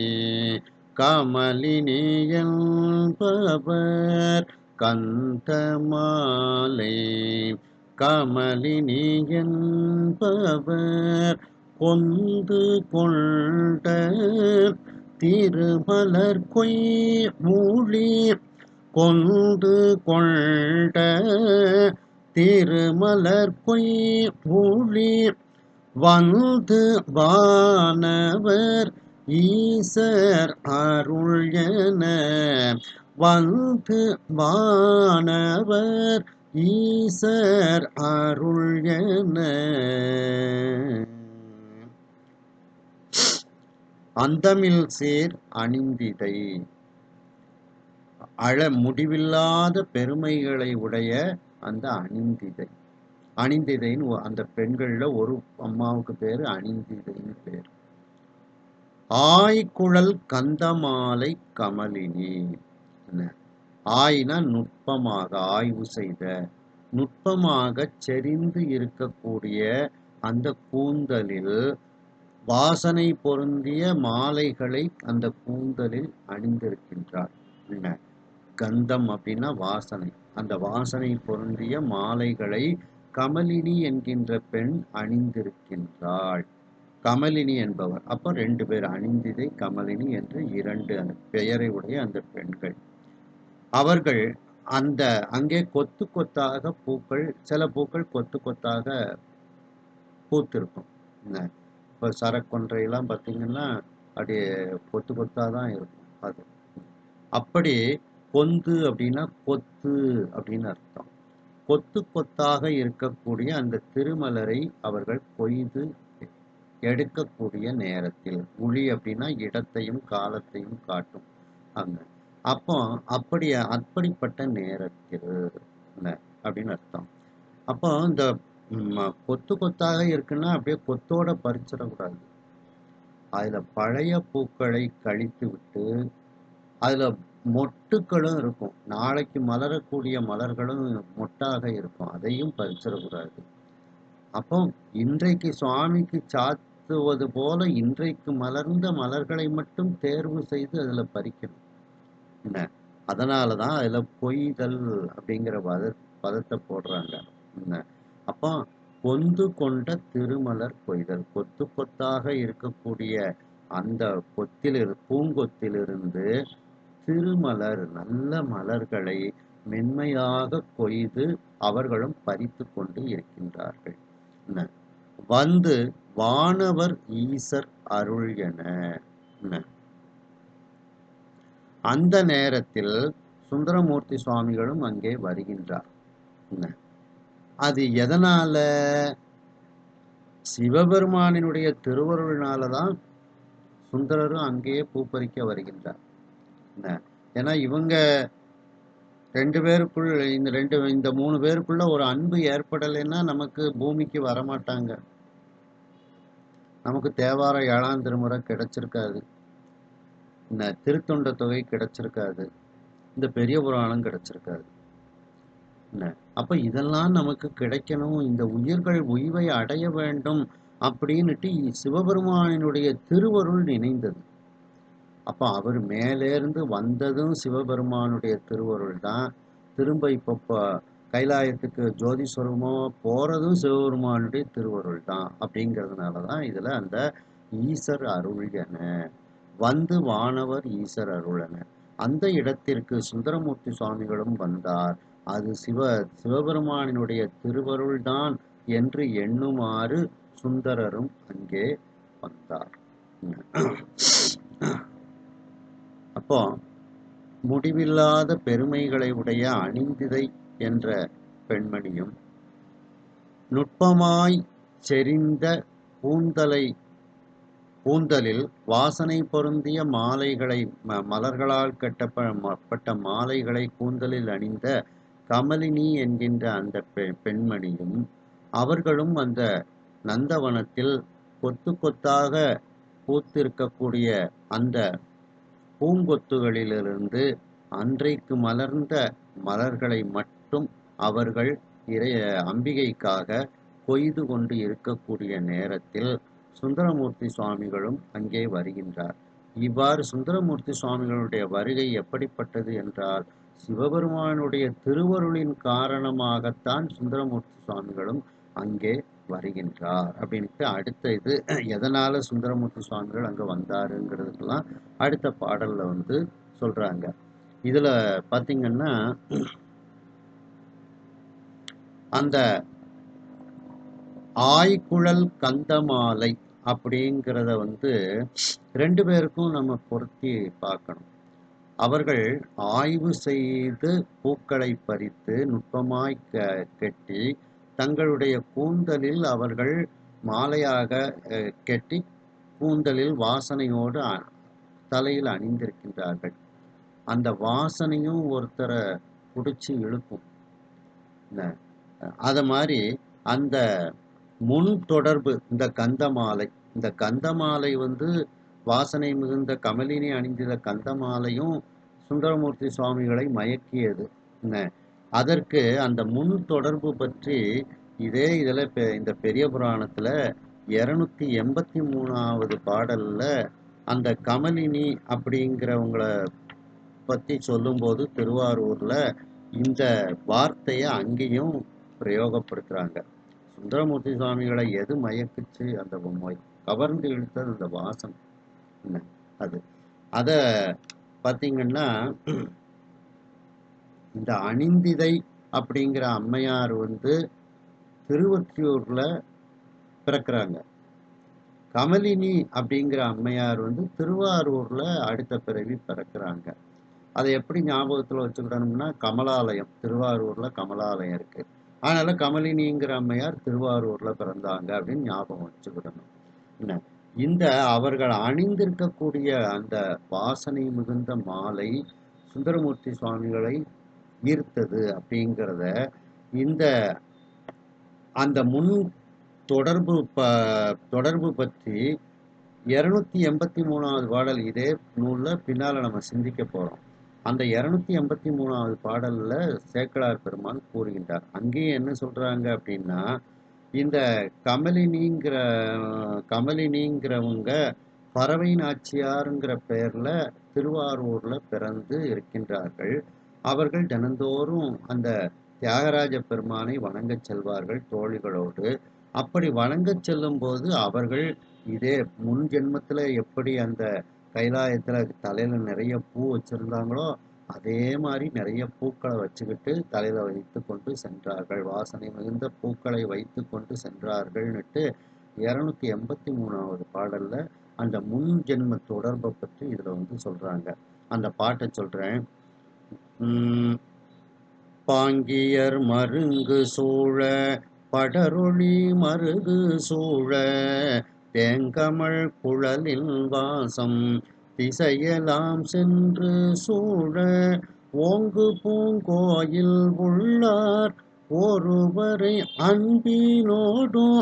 கமலினி என்பவர், கந்தமாலை கமலினி என்பவர், கொந்து கொண்ட திருமலர் கொய்மூழி, கொண்டு கொண்ட திருமலர் கொய்மூழி, வந்து வானவர் ஈசர் அருள் என, வந்து வானவர் ஈசர் அருள் என. அந்தமில் சேர் அணிந்திதை, முடிவில்லாத பெருமைகளை உடைய அந்த அணிந்திதை. அணிந்திதைன்னு அந்த பெண்கள்ல ஒரு அம்மாவுக்கு பேரு அணிந்திதைன்னு பேரு. ஆய்குழல் கந்தமாலை கமலினி. ஆய்னா நுட்பமாக, ஆய்வு செய்த, நுட்பமாக செறிந்து இருக்கக்கூடிய அந்த கூந்தலில் வாசனை பொருந்திய மாலைகளை அந்த கூந்தலில் அணிந்திருக்கின்றார். கந்தம் அப்படின்னா வாசனை. அந்த வாசனை பொருந்திய மாலைகளை கமலினி என்கின்ற பெண் அணிந்திருக்கின்றாள். கமலினி என்பவர். அப்ப 2 பேர், அணிந்திதை கமலினி என்று 2 பெயரை உடைய அந்த பெண்கள். அவர்கள் அந்த அங்கே கொத்து கொத்தாக பூக்கள், சில பூக்கள் கொத்து கொத்தாக பூத்திருக்கும். இப்போ சரக்கொன்றையெல்லாம் பார்த்தீங்கன்னா அப்படியே கொத்து கொத்தாக தான் இருக்கும் அது. அப்படி கொந்து அப்படின்னா கொத்து அப்படின்னு அர்த்தம். கொத்து கொத்தாக இருக்கக்கூடிய அந்த திருமலரை அவர்கள் கொய்து எடுக்கக்கூடிய நேரத்தில், உளி அப்படின்னா இடத்தையும் காலத்தையும் காட்டும் அங்க. அப்போ அப்படிப்பட்ட நேரத்தில் அப்படின்னு அர்த்தம். அப்போ இந்த கொத்து கொத்தாக இருக்குன்னா அப்படியே கொத்தோட பறிச்சிடக்கூடாது. அதுல பழைய பூக்களை கழித்து விட்டு அதுல மொட்டுக்களும் இருக்கும். நாளைக்கு மலரக்கூடிய மலர்களும் மொட்டாக இருக்கும். அதையும் பறிச்சிடக்கூடாது. அப்போ இன்றைக்கு சுவாமிக்கு சாத்துவது போல இன்றைக்கு மலர்ந்த மலர்களை மட்டும் தேர்வு செய்து அதுல பறிக்கணும். என்ன, அதனாலதான் அதுல கொய்தல் அப்படிங்கிற பதத்தை போடுறாங்க. என்ன, அப்போ கொந்து கொண்ட திருமலர் கொய்தல். கொத்து கொத்தாக இருக்கக்கூடிய அந்த பூங்கொத்திலிருந்து திருமலர் நல்ல மலர்களை மென்மையாக கொய்து அவர்களும் பறித்து கொண்டு இருக்கின்றார்கள். வந்து வானவர் ஈசர் அருள் என. அந்த நேரத்தில் சுந்தரமூர்த்தி சுவாமிகளும் அங்கே வருகின்றார். அது எதனால? சிவபெருமானினுடைய திருவருளினாலதான் சுந்தரரும் அங்கேயே பூப்பறிக்க வருகின்றார். ஏன்னா இவங்க 2 பேருக்குள், இந்த 3 பேருக்குள்ள ஒரு அன்பு ஏற்படலைன்னா நமக்கு பூமிக்கு வரமாட்டாங்க. நமக்கு தேவார 7ஆம் திருமுறை கிடைச்சிருக்காது, திருத்தொண்ட தொகை கிடைச்சிருக்காது, இந்த பெரிய புராணம் கிடைச்சிருக்காது. அப்ப இதெல்லாம் நமக்கு கிடைக்கணும், இந்த உயிர்கள் உய்வை அடைய வேண்டும் அப்படின்னுட்டு சிவபெருமானினுடைய திருவருள் நினைந்தது. அப்ப அவர் மேலேருந்து வந்ததும் சிவபெருமானுடைய திருவருள் தான். திரும்ப இப்போ கைலாயத்துக்கு ஜோதி ஸ்வரூபமா போறதும் சிவபெருமானுடைய திருவருள் தான். அப்படிங்கிறதுனாலதான் இதுல அந்த ஈசர் அருள் என, வந்து வானவர் ஈசர் அருள் என அந்த இடத்திற்கு சுந்தரமூர்த்தி சுவாமிகளும் வந்தார். அது சிவபெருமானினுடைய திருவருள் தான் என்று எண்ணுமாறு சுந்தரரும் அங்கே வந்தார். அப்போ முடிவில்லாத பெருமைகளை உடைய அணிந்திதை என்ற பெண்மணியும் நுட்பமாய் செறிந்த கூந்தலில் வாசனை பொருந்திய மாலைகளை, மலர்களால் கட்டப்பட்ட மாலைகளை கூந்தலில் அணிந்த கமலினி என்கின்ற அந்த பெண்மணியும் அவர்களும் அந்த நந்தவனத்தில் கொத்து கொத்தாக பூத்திருக்கக்கூடிய அந்த பூங்கொத்துகளிலிருந்து அன்றைக்கு மலர்ந்த மலர்களை மட்டும் அவர்கள் அம்பிகைக்காக கொய்து கொண்டு இருக்கக்கூடிய நேரத்தில் சுந்தரமூர்த்தி சுவாமிகளும் அங்கே வருகின்றார். இவ்வாறு சுந்தரமூர்த்தி சுவாமிகளுடைய வருகை எப்படிப்பட்டது என்றால், சிவபெருமானுடைய திருவருளின் காரணமாகத்தான் சுந்தரமூர்த்தி சுவாமிகளும் அங்கே வருகின்றார் அப்படின்ட்டு அடுத்த இது எதனால சுந்தரமூர்த்தி சுவாமிகள் அங்க வந்தாருங்கிறதுக்கெல்லாம் அடுத்த பாடல்ல வந்து சொல்றாங்க. இதுல பாத்தீங்கன்னா அந்த ஆய்குழல் கந்தமாலை அப்படிங்கிறத வந்து 2 பேருக்கும் நம்ம பொருத்தி பார்க்கணும். அவர்கள் ஆய்வு செய்து பூக்களை பறித்து நுட்பமாய் கட்டி தங்களுடைய கூந்தலில் அவர்கள் மாலையாக கட்டி கூந்தலில் வாசனையோடு தலையில் அணிந்திருக்கின்றார்கள். அந்த வாசனையும் ஒருத்தரை பிடிச்சி இழுக்கும். அத மாதிரி அந்த முன் தொடர்பு இந்த கந்தமாலை வந்து வாசனை மிகுந்த கமலினி அணிந்த கந்தமாலையும் சுந்தரமூர்த்தி சுவாமிகளை மயக்கியது. அதற்கு அந்த முன் தொடர்பு பற்றி இதுல இந்த பெரிய புராணத்துல 283வது பாடல்ல அந்த கமலினி அப்படிங்கிறவங்கள பத்தி சொல்லும்போது திருவாரூர்ல இந்த வார்த்தைய அங்கேயும் பிரயோகப்படுத்துறாங்க. சுந்தரமூர்த்தி சுவாமிகளை எது மயக்குச்சு? அந்த கவர்ந்து இழுத்தது அந்த வாசம். என்ன அது? அத பார்த்தீங்கன்னா, இந்த அணிந்திதை அப்படிங்கிற அம்மையார் வந்து திருவொற்றியூர்ல பிறக்குறாங்க. கமலினி அப்படிங்கிற அம்மையார் வந்து திருவாரூர்ல அடுத்த பிறவி பிறக்குறாங்க. அதை எப்படி ஞாபகத்துல வச்சுக்கிடணும்னா, கமலாலயம் திருவாரூர்ல கமலாலயம் இருக்கு. அதனால கமலினிங்கிற அம்மையார் திருவாரூர்ல பிறந்தாங்க அப்படின்னு ஞாபகம் வச்சுக்கிடணும். என்ன இந்த அவர்கள் அணிந்திருக்கக்கூடிய அந்த வாசனை மிகுந்த மாலை சுந்தரமூர்த்தி சுவாமிகளை ஈர்த்தது அப்படிங்கிறத இந்த அந்த முன் தொடர்பு பற்றி 283வது பாடல் இதே நூல்ல பின்னால நம்ம சிந்திக்க போறோம். அந்த 283வது பாடல்ல சேக்கிழார் பெருமான் கூறுகின்றார். அங்கேயும் என்ன சொல்றாங்க அப்படின்னா, இந்த கமலினிங்கிறவங்க பறவை நாச்சியாருங்கிற பெயர்ல திருவாரூர்ல பிறந்து இருக்கின்றார்கள். அவர்கள் தினந்தோறும் அந்த தியாகராஜ பெருமானை வணங்கச் செல்வார்கள் தோழிகளோடு. அப்படி வணங்கச் செல்லும்போது அவர்கள் இதே முன் ஜென்மத்துல எப்படி அந்த கைலாயத்துல தலையில நிறைய பூ வச்சிருந்தாங்களோ, அதே மாதிரி நிறைய பூக்களை வச்சுக்கிட்டு தலையில வைத்து கொண்டு சென்றார்கள். வாசனை மிகுந்த பூக்களை வைத்து கொண்டு சென்றார்கள்னுட்டு 283வது பாடல்ல அந்த முன் ஜென்ம தொடர்பை பற்றி இதுல வந்து சொல்றாங்க. அந்த பாட்டை சொல்றேன். பாங்கியர் மருங்கு சூழ படரொளி மருகு சூழ தேங்கமழ் குழலில் வாசம் திசையெல்லாம் சென்று சூழ ஓங்கு பூங்கோயில் உள்ளார் ஒருவரை அன்பினோடும்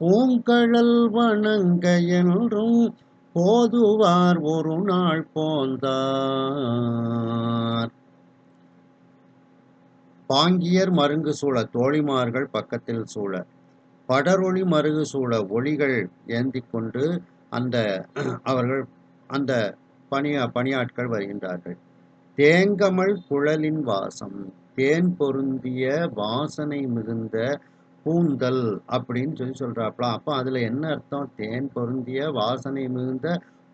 பூங்கழல் வணங்க என்றும் போதுவார் ஒரு நாள் போந்தார். பாங்கியர் மருங்கு சூழ தோழிமார்கள் பக்கத்தில் சூழ படரொளி மருகு சூழ ஒளிகள் ஏந்தி கொண்டு அந்த அவர்கள் அந்த பணியாட்கள் வருகின்றார்கள். தேங்கமழ் குழலின் வாசம் தேன் பொருந்திய வாசனை மிகுந்த கூந்தல் அப்படின்னு சொல்றாப்ல. அப்ப அதுல என்ன அர்த்தம்? தேன் பொருந்திய வாசனை மிகுந்த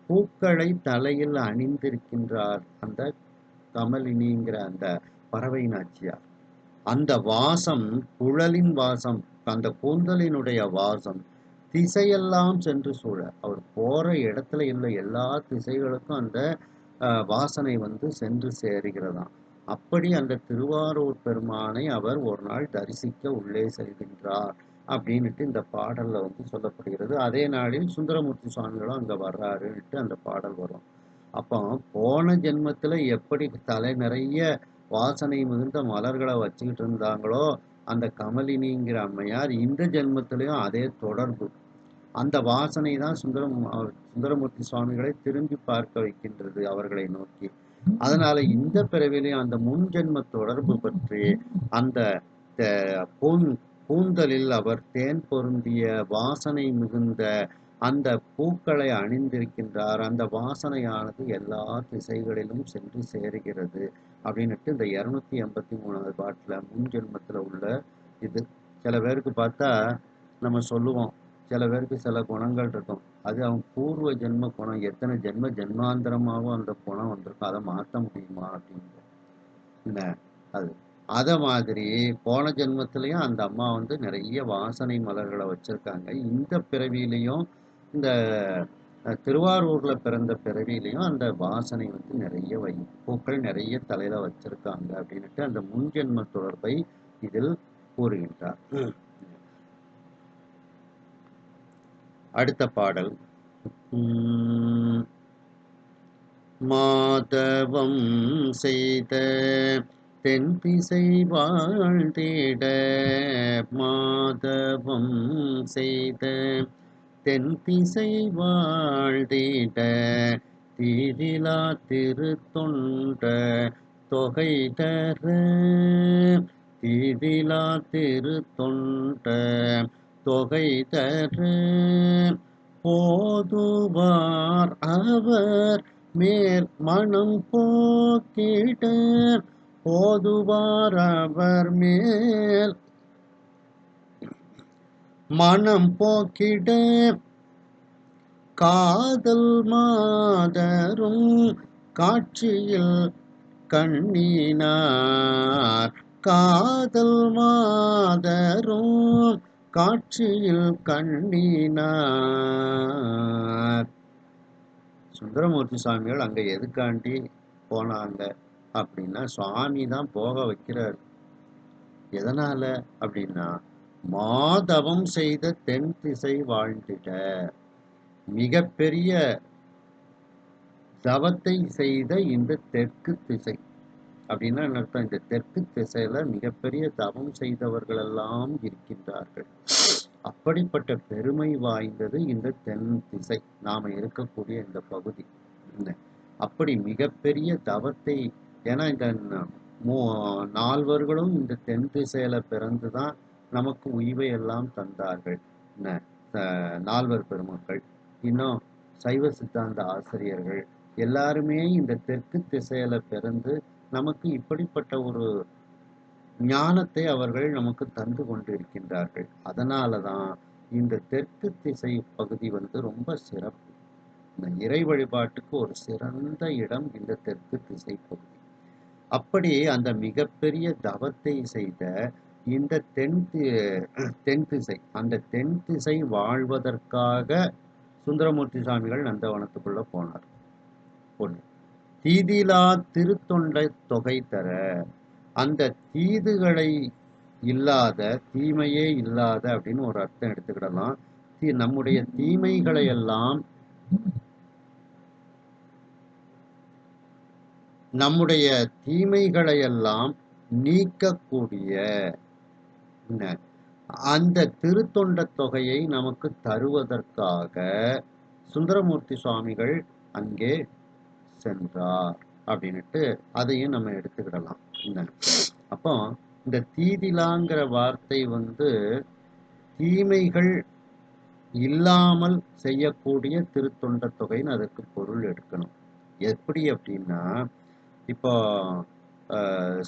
பூக்களை தலையில் அணிந்திருக்கின்றார் அந்த கமலினிங்கிற அந்த பறவை நாச்சியார். அந்த வாசம் குழலின் வாசம், அந்த கூந்தலினுடைய வாசம் திசையெல்லாம் சென்று சூழ அவர் போற இடத்துல உள்ள எல்லா திசைகளுக்கும் அந்த வாசனை வந்து சென்று சேருகிறதாம். அப்படி அந்த திருவாரூர் பெருமானை அவர் ஒரு நாள் தரிசிக்க உள்ளே செல்கின்றார் அப்படின்னுட்டு இந்த பாடல்ல வந்து சொல்லப்படுகிறது. அதே நாளில் சுந்தரமூர்த்தி சுவாமிகளும் அங்க வர்றாருன்ட்டு அந்த பாடல் வரும். அப்போ போன ஜென்மத்துல எப்படி தலை நிறைய வாசனை மிகுந்த மலர்களை வச்சுக்கிட்டு இருந்தாங்களோ அந்த கமலினிங்கிற அம்மையார், இந்த ஜென்மத்திலையும் அதே தொடர்பு. அந்த வாசனை தான் சுந்தரமூர்த்தி சுவாமிகளை திரும்பி பார்க்க வைக்கின்றது அவர்களை நோக்கி. அதனால இந்த பிறவிலையும் அந்த முன் ஜென்ம தொடர்பு பற்றி அந்த கூந்தலில் அவர் தேன் பொருந்திய வாசனை மிகுந்த அந்த பூக்களை அணிந்திருக்கின்றார். அந்த வாசனையானது எல்லா திசைகளிலும் சென்று சேருகிறது அப்படின்னுட்டு இந்த 283வது பாட்டுல முன் ஜென்மத்துல உள்ள இது. சில பேருக்கு பார்த்தா நம்ம சொல்லுவோம், சில பேருக்கு சில குணங்கள் இருக்கும். அது அவங்க பூர்வ ஜென்ம குணம். எத்தனை ஜென்மாந்தரமாகவும் அந்த குணம் வந்திருக்கும். அதை மாற்ற முடியுமா அப்படின்னு என்ன அது. அத மாதிரி போன ஜென்மத்திலையும் அந்த அம்மா வந்து நிறைய வாசனை மலர்களை வச்சிருக்காங்க. இந்த பிறவியிலையும் இந்த திருவாரூர்ல பிறந்த பிறவியிலையும் அந்த வாசனை வந்து நிறைய பூக்கள் நிறைய தலையில வச்சிருக்காங்க அப்படின்னுட்டு அந்த முன்ஜென்ம தொடர்பை இதில் கூறுகின்றார். அடுத்த பாடல். மாதவம் செய்த தென்திசை வாழ்ந்திட மாதவம் செய்த தென்திசை வாழ்ந்திட தீதிலா திருத்தொண்ட தொகை தர தீதிலா திருத்தொண்ட தொகை தர போதுவார் அவர் மேல் மனம் போக்கிட போதுவார் அவர் மேல் மனம் போக்கிட காதல் மாதரும் காட்சியில் கண்ணினார் காதல் மாதரும் காட்சியில் கண்ணினார். சுந்தரமூர்த்தி சுவாமிகள் அங்க எதுக்காண்டி போனாங்க அப்படின்னா, சுவாமி தான் போக வைக்கிறார். எதனால அப்படின்னா, மாதவம் செய்த தென் திசை வாழ்ந்திட, மிகப்பெரிய தவத்தை செய்த இந்த தெற்கு திசை அப்படின்னா என்ன அர்த்தம்? இந்த தெற்கு திசையில மிகப்பெரிய தவம் செய்தவர்கள் எல்லாம் இருக்கின்றார்கள். அப்படிப்பட்ட பெருமை வாய்ந்தது இந்த தென் திசை, நாம இருக்கக்கூடிய இந்த பகுதி. அப்படி மிகப்பெரிய தவத்தை, ஏன்னா இந்த நால்வர்களும் இந்த தென் திசையில பிறந்துதான் நமக்கு உய்வை எல்லாம் தந்தார்கள். நால்வர் பெருமக்கள், இன்னும் சைவ சித்தாந்த ஆசிரியர்கள் எல்லாருமே இந்த தெற்கு திசையில பிறந்து நமக்கு இப்படிப்பட்ட ஒரு ஞானத்தை அவர்கள் நமக்கு தந்து கொண்டிருக்கின்றார்கள். அதனாலதான் இந்த தெற்கு திசை பகுதி ரொம்ப சிறப்பு. இந்த இறை வழிபாட்டுக்கு ஒரு சிறந்த இடம் இந்த தெற்கு திசை பகுதி. அப்படி அந்த மிகப்பெரிய தவத்தை செய்த இந்த தென் திசை, அந்த தென் திசை வாழ்வதற்காக சுந்தரமூர்த்தி சுவாமிகள் நந்தவனத்துக்குள்ள போனார். ஒண்ணு. தீதிலா திருத்தொண்டை தொகை தர, அந்த தீதுகளை இல்லாத, தீமையே இல்லாத அப்படின்னு ஒரு அர்த்தம் எடுத்துக்கிடலாம். நம்முடைய தீமைகளை எல்லாம் நீக்கக்கூடிய அந்த திருத்தொண்ட தொகையை நமக்கு தருவதற்காக சுந்தரமூர்த்தி சுவாமிகள் அங்கே சென்றார் அப்படின்னுட்டு அதையும் நம்ம எடுத்துக்கிடலாம். அப்போ இந்த தீதிலாங்கிற வார்த்தை தீமைகள் இல்லாமல் செய்யக்கூடிய திருத்தொண்ட தொகைன்னு அதற்கு பொருள் எடுக்கணும். எப்படி அப்படின்னா, இப்போ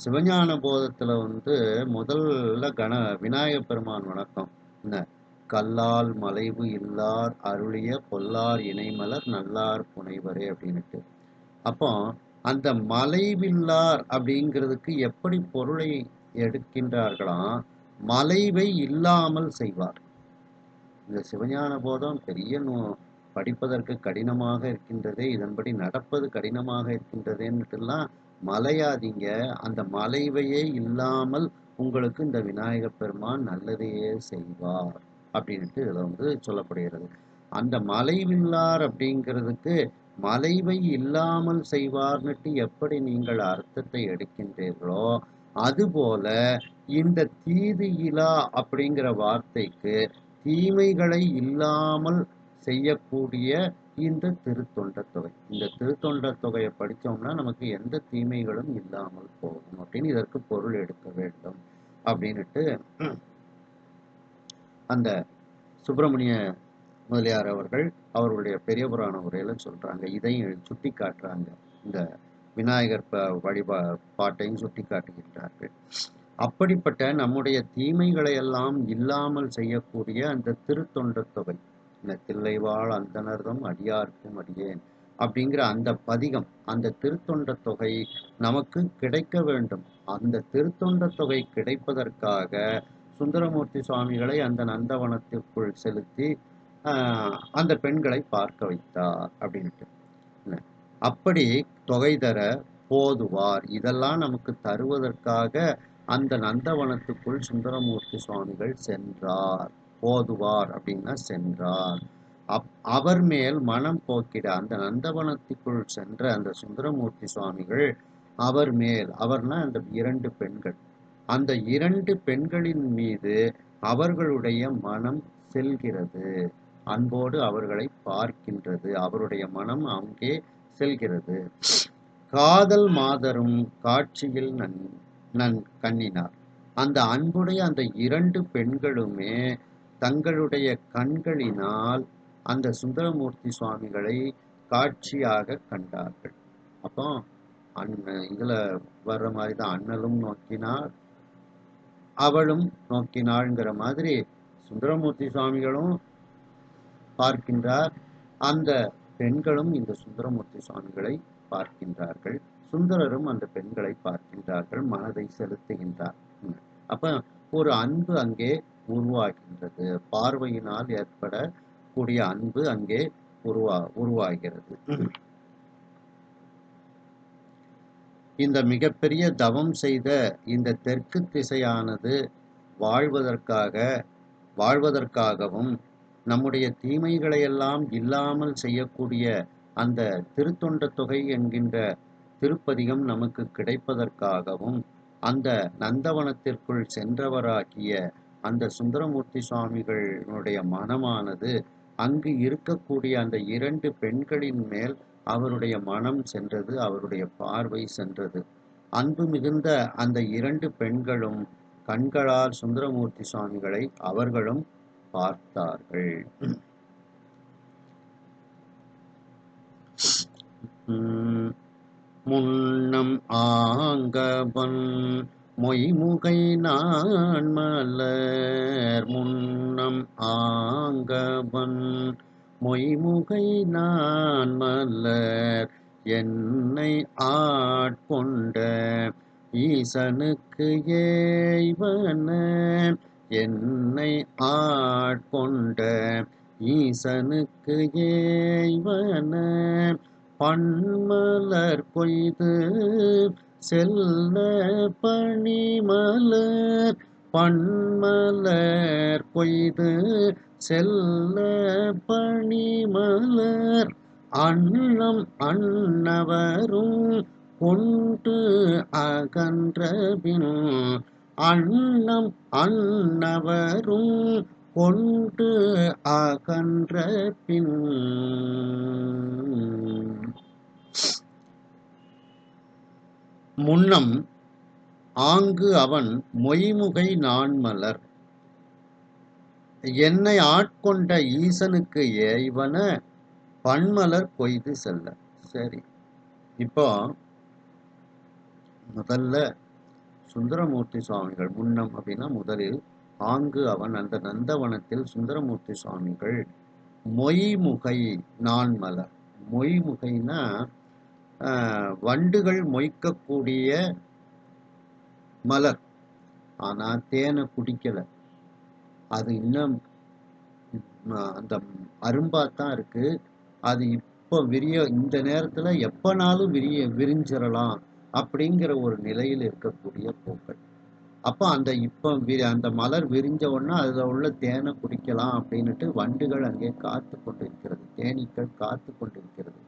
சிவஞான போதத்துல முதல்ல விநாயக பெருமான் வணக்கம் என்ன, கல்லால் மலைவு இல்லார் அருளிய பொல்லார் இணைமலர் நல்லார் புனைவரே அப்படின்னுட்டு. அப்போ அந்த மலைவில்லார் அப்படிங்கிறதுக்கு எப்படி பொருளை எடுக்கின்றார்களாம்? மலைவை இல்லாமல் செய்வார். இந்த சிவஞான போதம் பெரிய படிப்பதற்கு கடினமாக இருக்கின்றதே, இதன்படி நடப்பது கடினமாக இருக்கின்றதேன்னுட்டுலாம் மலையாதீங்க, அந்த மலைவையே இல்லாமல் உங்களுக்கு இந்த விநாயக பெருமான் நல்லதையே செய்வார் அப்படின்ட்டு இதுல சொல்லப்படுகிறது. அந்த மலைவில்லார் அப்படிங்கிறதுக்கு மலைவை இல்லாமல் செய்வார்னுட்டு எப்படி நீங்கள் அர்த்தத்தை எடுக்கின்றீர்களோ, அதுபோல இந்த தீது இலா அப்படிங்கிற வார்த்தைக்கு தீமைகளை இல்லாமல் செய்யக்கூடிய இந்த திருத்தொண்ட தொகை, இந்த திருத்தொண்ட தொகையை படித்தோம்னா நமக்கு எந்த தீமைகளும் இல்லாமல் போகும் அப்படின்னு இதற்கு பொருள் எடுக்க வேண்டும் அப்படின்னுட்டு அந்த சுப்பிரமணிய முதலியார் அவர்கள் அவருடைய பெரிய புராண உரையில சொல்றாங்க. இதையும் சுட்டி காட்டுறாங்க. இந்த விநாயகர் பாட்டையும் சுட்டி காட்டுகின்றார்கள். அப்படிப்பட்ட நம்முடைய தீமைகளை எல்லாம் இல்லாமல் செய்யக்கூடிய அந்த திருத்தொண்ட தொகை, இந்த தில்லைவாழ் அந்தணர்தம் அடியார்க்கும் அடியேன் அப்படிங்கிற அந்த பதிகம், அந்த திருத்தொண்ட தொகை நமக்கு கிடைக்க வேண்டும். அந்த திருத்தொண்ட தொகை கிடைப்பதற்காக சுந்தரமூர்த்தி சுவாமிகளை அந்த நந்தவனத்திற்குள் செலுத்தி அந்த பெண்களை பார்க்க வைத்தார் அப்படின்ட்டு. அப்படி தொகை தர போதுவார், இதெல்லாம் நமக்கு தருவதற்காக அந்த நந்தவனத்துக்குள் சுந்தரமூர்த்தி சுவாமிகள் சென்றார். போதுவார் அப்படின்னா சென்றார். அவர் மேல் மனம் போக்கிட, அந்த நந்தவனத்துக்குள் சென்ற அந்த சுந்தரமூர்த்தி சுவாமிகள் அவர் மேல், அவர்னா அந்த 2 பெண்கள், அந்த 2 பெண்களின் மீது அவர்களுடைய மனம் செல்கிறது, அன்போடு அவர்களை பார்க்கின்றது, அவருடைய மனம் அங்கே செல்கிறது. காதல் மாதரும் காட்சியில் கண்ணினார். அந்த அன்புடைய அந்த 2 பெண்களுமே தங்களுடைய கண்களினால் அந்த சுந்தரமூர்த்தி சுவாமிகளை காட்சியாக கண்டார்கள். அப்போ இதுல வர்ற மாதிரி தான், அண்ணலும் நோக்கினாள் அவளும் நோக்கினாள்ங்கிற மாதிரி சுந்தரமூர்த்தி சுவாமிகளும் பார்க்கின்றார், அந்த பெண்களும் இந்த சுந்தரமூர்த்தி சுவாமிகளை பார்க்கின்றார்கள், சுந்தரரும் அந்த பெண்களை பார்க்கின்றார்கள், மனதை செலுத்துகின்றார். அப்ப ஒரு அன்பு அங்கே உருவாகின்றது, பார்வையினால் ஏற்படக்கூடிய அன்பு அங்கே உருவாகிறது. இந்த மிகப்பெரிய தவம் செய்த இந்த தெற்கு திசையானது வாழ்வதற்காகவும் நம்முடைய தீமைகளை எல்லாம் இல்லாமல் செய்யக்கூடிய அந்த திருத்தொண்ட தொகை என்கின்ற திருப்பதிகம் நமக்கு கிடைப்பதற்காகவும் அந்த நந்தவனத்திற்குள் சென்றவராகிய அந்த சுந்தரமூர்த்தி சுவாமிகளுடைய மனமானது அங்கு இருக்கக்கூடிய அந்த 2 பெண்களின் மேல் அவருடைய மனம் சென்றது, அவருடைய பார்வை சென்றது. அன்பு மிகுந்த அந்த 2 பெண்களும் கண்களால் சுந்தரமூர்த்தி சுவாமிகளை அவர்களும் பார்த்தார்கள். முன்னம் ஆங்கவன் மொய்முகை நான் மலர், முன்னம் ஆங்கவன் மொய்முகை நான் மலர், என்னை ஆட்கொண்ட ஈசனுக்கு ஏய்வன, என்னை ஆட்கொண்ட ஈசனுக்கு ஏய்வன, பன்மலர் கொய்து செல்ல பணிமலர், பன்மலர் கொய்து செல்ல பணிமலர், அன்னம் அன்னவரும் கொண்டு அகன்றபின், அன்னம் அன்னவரும் கொண்டு அகன்ற பின், முன்னம் ஆங்கு அவன் மொய்முகை நான்மலர், என்னை ஆட்கொண்ட ஈசனுக்கு ஏய்வன பன்மலர் கொய்து செல்ல. சரி, இப்போ முதல்ல சுந்தரமூர்த்தி சுவாமிகள், முன்னம் அப்படின்னா முதலில், ஆங்கு அவன் அந்த நந்தவனத்தில் சுந்தரமூர்த்தி சுவாமிகள் மொய்முகை நான்மலர், மொய்முகைனா வண்டுகள் மொய்க்கக்கூடிய மலர், ஆனா தேனை குடிக்கல, அது இன்னும் அந்த அரும்பாத்தான் இருக்கு, அது இப்போ இந்த நேரத்துல எப்பனாலும் விரிஞ்சிடலாம் அப்படிங்கிற ஒரு நிலையில் இருக்கக்கூடிய பூக்கள். அப்போ அந்த மலர் விரிஞ்ச உடனே அதுல உள்ள தேனை குடிக்கலாம் அப்படின்னுட்டு வண்டுகள் அங்கே காத்து கொண்டிருக்கிறது, தேனீக்கள் காத்து கொண்டிருக்கிறது.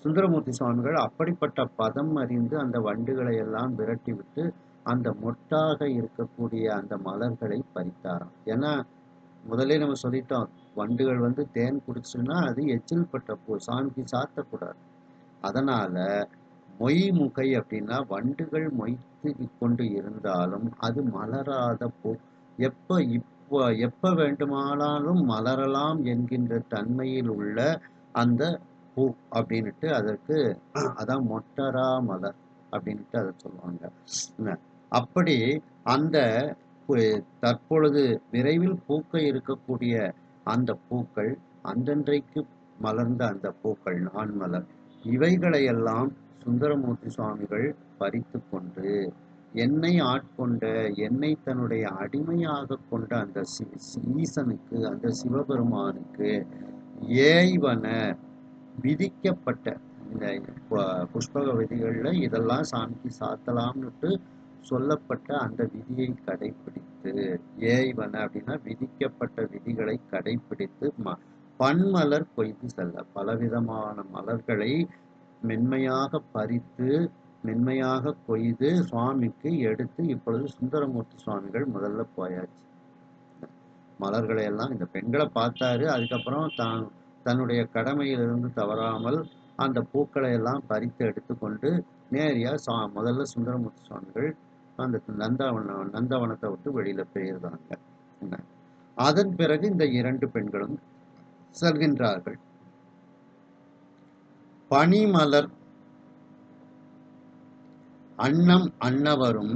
சுந்தரமூர்த்தி சுவாமிகள் அப்படிப்பட்ட பதம் அறிந்து அந்த வண்டுகளை எல்லாம் விரட்டி விட்டு அந்த மொட்டாக இருக்கக்கூடிய அந்த மலர்களை பறித்தாராம். ஏன்னா முதலே நம்ம சொல்லிட்டோம், வண்டுகள் தேன் குடிச்சுன்னா அது எச்சில் பட்ட பூ, சாமிக்கு சாத்தக்கூடாது. அதனால மொய்முகை அப்படின்னா வண்டுகள் மொய்த்து கொண்டு இருந்தாலும் அது மலராத பூ, எப்ப வேண்டுமானாலும் மலரலாம் என்கின்ற தன்மையில் உள்ள அந்த பூ அப்படின்னுட்டு அதற்கு அதான் மொட்டரா மலர் அப்படின்ட்டு அதை சொல்லுவாங்க. அப்படி அந்த தற்பொழுது விரைவில் பூக்க இருக்கக்கூடிய அந்த பூக்கள், அன்றன்றைக்கு மலர்ந்த அந்த பூக்கள் நான்மலர், இவைகளையெல்லாம் சுந்தரமூர்த்தி சுவாமிகள் பறித்து கொண்டு என்னை ஆட்கொண்ட, என்னை தன்னுடைய அடிமையாக கொண்ட அந்த ஈசனுக்கு, அந்த சிவபெருமானுக்கு ஏய்வன விதிக்கப்பட்ட இந்த புஷ்பக விதிகள்ல இதெல்லாம் சாமிக்கு சாத்தலாம்னுட்டு சொல்லப்பட்ட அந்த விதியை கடைபிடித்து, ஏய்வன அப்படின்னா விதிக்கப்பட்ட விதிகளை கடைபிடித்து பன்மலர் கொய்து செல்ல, பலவிதமான மலர்களை மென்மையாக பறித்து மென்மையாக கொய்து சுவாமிக்கு எடுத்து, இப்பொழுது சுந்தரமூர்த்தி சுவாமிகள் முதல்ல போயாச்சு. மலர்களை எல்லாம் இந்த பெண்களை பார்த்தாரு, அதுக்கப்புறம் தன்னுடைய கடமையிலிருந்து தவறாமல் அந்த பூக்களை எல்லாம் பறித்து எடுத்துக்கொண்டு நேரியா முதல்ல சுந்தரமூர்த்தி சுவாமிகள் அந்த நந்தவனத்தை விட்டு வெளியில போயிருந்தாங்க. அதன் பிறகு இந்த 2 பெண்களும் செல்கின்றார்கள். பனிமலர் அன்னம் அன்னவரும்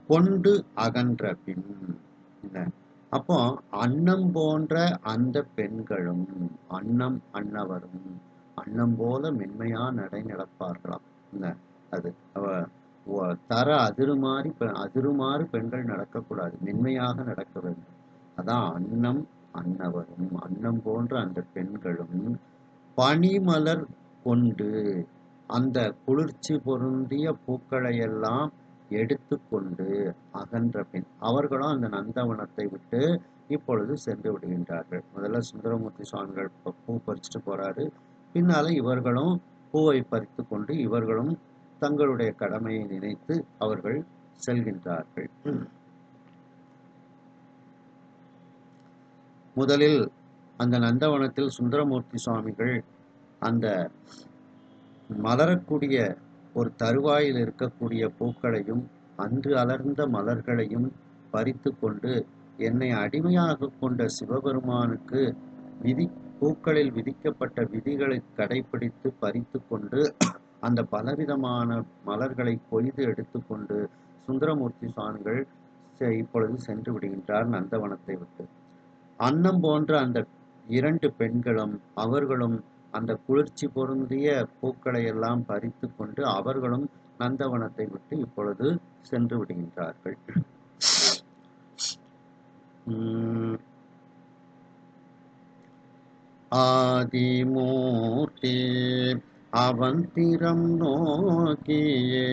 கொண்டு அகன்ற பின். அப்போ அன்னம் போன்ற அந்த பெண்களும் அன்னம் அன்னவரும் அன்னம் போல மென்மையா நடை நடப்பார்களாம். அது தர அதிருமாறு பெண்கள் நடக்கக்கூடாது, மென்மையாக நடக்க வேண்டும். அதான் அன்னம் அன்னவரும் அன்னம் போன்ற அந்த பெண்களும் பனிமலர் கொண்டு அந்த குளிர்ச்சி பொருந்திய பூக்களை எல்லாம் எடுத்து கொண்டு அகன்ற பின் அவர்களும் அந்த நந்தவனத்தை விட்டு இப்பொழுது சென்று விடுகின்றார்கள். முதல்ல சுந்தரமூர்த்தி சுவாமிகள் பூ பறிச்சுட்டு போறாரு, பின்னால இவர்களும் பூவை பறித்து கொண்டு இவர்களும் தங்களுடைய கடமையை நினைத்து அவர்கள் செல்கின்றார்கள். முதலில் அந்த நந்தவனத்தில் சுந்தரமூர்த்தி சுவாமிகள் அந்த மலரக்கூடிய ஒரு தருவாயில் இருக்கக்கூடிய பூக்களையும் அன்று அலர்ந்த மலர்களையும் பறித்து கொண்டு என்னை அடிமையாக கொண்ட சிவபெருமானுக்கு பூக்களில் விதிக்கப்பட்ட விதிகளை கடைபிடித்து பறித்து கொண்டு அந்த பலவிதமான மலர்களை கொய்து எடுத்துக்கொண்டு சுந்தரமூர்த்தி சுவாமிகள் இப்பொழுது சென்று விடுகின்றார் நந்தவனத்தை விட்டு. அன்னம் போன்ற அந்த 2 பெண்களும் அவர்களும் அந்த குளிர்ச்சி பொருந்திய பூக்களை எல்லாம் பறித்து கொண்டு அவர்களும் நந்தவனத்தை விட்டு இப்பொழுது சென்று விடுகின்றார்கள். ஆதிமூர்த்தி அவந்திரம் நோக்கியே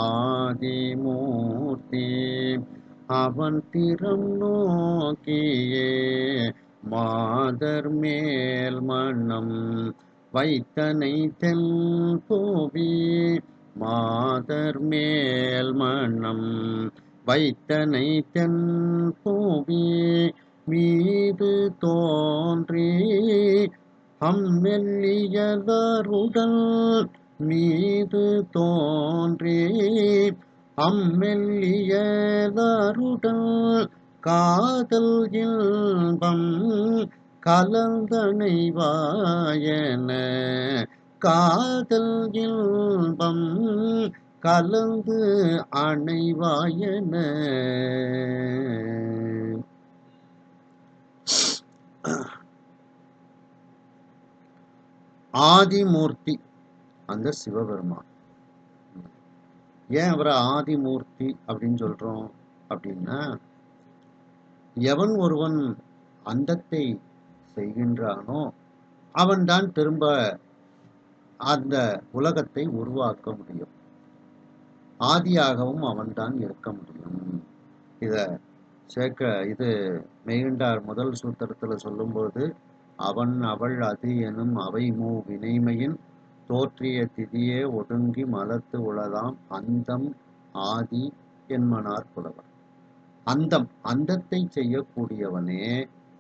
ஆதிமூர்த்தி அவந்திரம் நோக்கியே மாதர் மேல் மனம் வைத்தனை தென் பூவி மாதர் மேல் மனம் வைத்தனை தென் பூவி மீது தோன்றி அம்மெல்லியலருடல் மீது தோன்றி அம்மெல்லியலருடல் காதல் இன்பம் கலந்தணைவாயன காதல் இன்பம் கலந்து அணைவாயன. ஆதிமூர்த்தி அந்த சிவபெருமான். ஏன் அவரை ஆதிமூர்த்தி அப்படின்னு சொல்றோம் அப்படின்னா, எவன் ஒருவன் அந்தத்தை செய்கின்றானோ அவன்தான் திரும்ப அந்த உலகத்தை உருவாக்க முடியும். ஆதியாகவும் அவன்தான் இருக்க முடியும். இது மெய்கண்டார் முதல் சூத்திரத்துல சொல்லும்போது அவன் அவள் அது எனும் அவை மூ வினைமையின் தோற்றிய திதியே ஒடுங்கி மலத்து உளதாம் அந்தம் ஆதி என்மனார் புலவர். அந்தத்தை செய்யக்கூடியவனே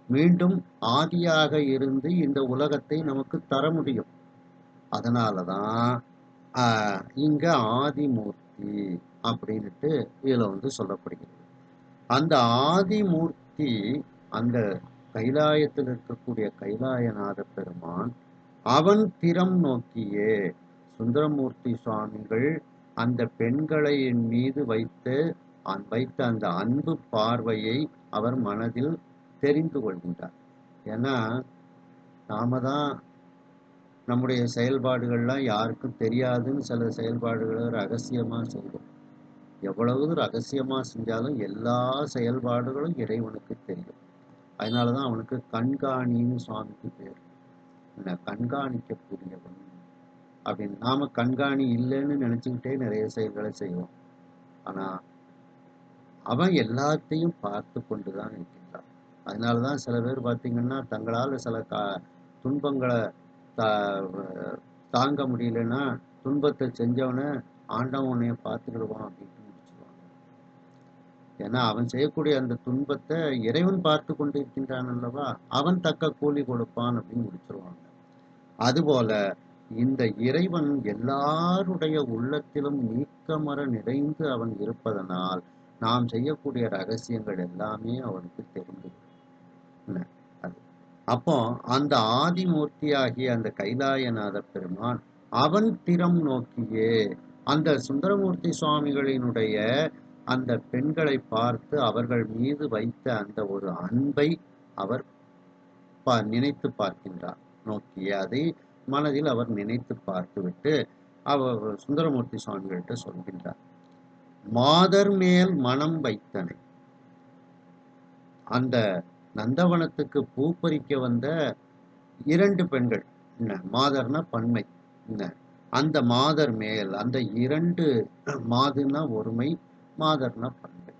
மீண்டும் ஆதியாக இருந்து இந்த உலகத்தை நமக்கு தர முடியும். அதனாலதான் இங்க ஆதிமூர்த்தி அப்படின்ட்டு இதுல சொல்லப்படுகிறது. அந்த ஆதிமூர்த்தி அந்த கைலாயத்தில் இருக்கக்கூடிய கைலாயநாத பெருமான் அவன் திறம் நோக்கியே சுந்தரமூர்த்தி சுவாமிகள் அந்த பெண்களின் மீது வைத்த அந்த அன்பு பார்வையை அவர் மனதில் தெரிந்து கொள்கின்றார். ஏன்னா நாம தான் நம்முடைய செயல்பாடுகள்லாம் யாருக்கும் தெரியாதுன்னு சில செயல்பாடுகளை ரகசியமா செய்வோம். எவ்வளவு ரகசியமா செஞ்சாலும் எல்லா செயல்பாடுகளும் இறைவனுக்கு தெரியும். அதனாலதான் அவனுக்கு கண்காணின்னு சுவாமிக்கு பேர். கண்காணிக்கக்கூடியவன் அப்படின்னு. நாம கண்காணி இல்லைன்னு நினைச்சுக்கிட்டே நிறைய செயல்களை செய்வோம். ஆனா அவன் எல்லாத்தையும் பார்த்து கொண்டுதான் இருக்கின்றான். அதனாலதான் சில பேர் பார்த்தீங்கன்னா தங்களால சில துன்பங்களை தாங்க முடியலன்னா துன்பத்தை செஞ்சவன ஆண்டவன் உன்னைய பார்த்துக்கிடுவான் அப்படின்ட்டு முடிச்சுடுவாங்க. ஏன்னா அவன் செய்யக்கூடிய அந்த துன்பத்தை இறைவன் பார்த்து கொண்டு இருக்கின்றான் அல்லவா, அவன் தக்க கூலி கொடுப்பான் அப்படின்னு முடிச்சிருவாங்க. அதுபோல இந்த இறைவன் எல்லாருடைய உள்ளத்திலும் நீக்கமர நிறைந்து அவன் இருப்பதனால் நாம் செய்யக்கூடிய ரகசியங்கள் எல்லாமே அவனுக்கு தெரிந்து. அப்போ அந்த ஆதிமூர்த்தியாகிய அந்த கைலாயநாத பெருமான் அவன் திறம் நோக்கியே. அந்த சுந்தரமூர்த்தி சுவாமிகளினுடைய அந்த பெண்களை பார்த்து அவர்கள் மீது வைத்த அந்த ஒரு அன்பை அவர் நினைத்து பார்க்கின்றார். நோக்கியே, அதை மனதில் அவர் நினைத்து பார்த்துவிட்டு அவர் சுந்தரமூர்த்தி சுவாமிகள்கிட்ட சொல்கின்றார். மாதர் மேல் மனம் வைத்தனை. அந்த நந்தவனத்துக்கு பூ பறிக்க வந்த 2 பெண்கள், மாதர்னா பன்மை, அந்த மாதர் மேல், அந்த 2 மாதுன்னா ஒருமை, மாதர்னா பன்மை,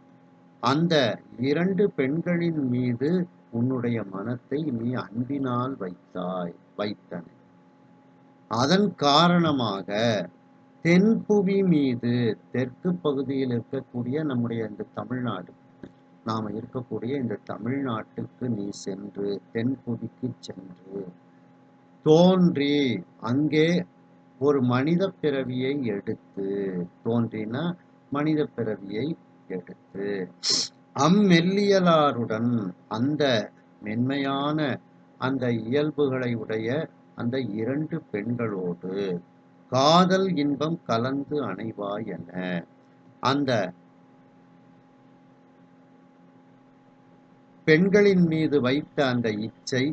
அந்த 2 பெண்களின் மீது உன்னுடைய மனத்தை நீ அன்பினால் வைத்தனை. அதன் காரணமாக தென்புவி மீது, தெற்கு பகுதியில் இருக்கக்கூடிய நம்முடைய இந்த தமிழ்நாடு, நாம இருக்கக்கூடிய இந்த தமிழ்நாட்டுக்கு நீ சென்று, தென்புவிக்கு சென்று தோன்றி அங்கே ஒரு மனித பிறவியை எடுத்து, தோன்றினா மனித பிறவியை எடுத்து, அம்மெல்லியலாருடன், அந்த மென்மையான அந்த இயல்புகளை உடைய அந்த 2 பெண்களோடு காதல் இன்பம் கலந்து அணைவாய் என, அந்த பெண்களின் மீது வைத்த அந்த இச்சை,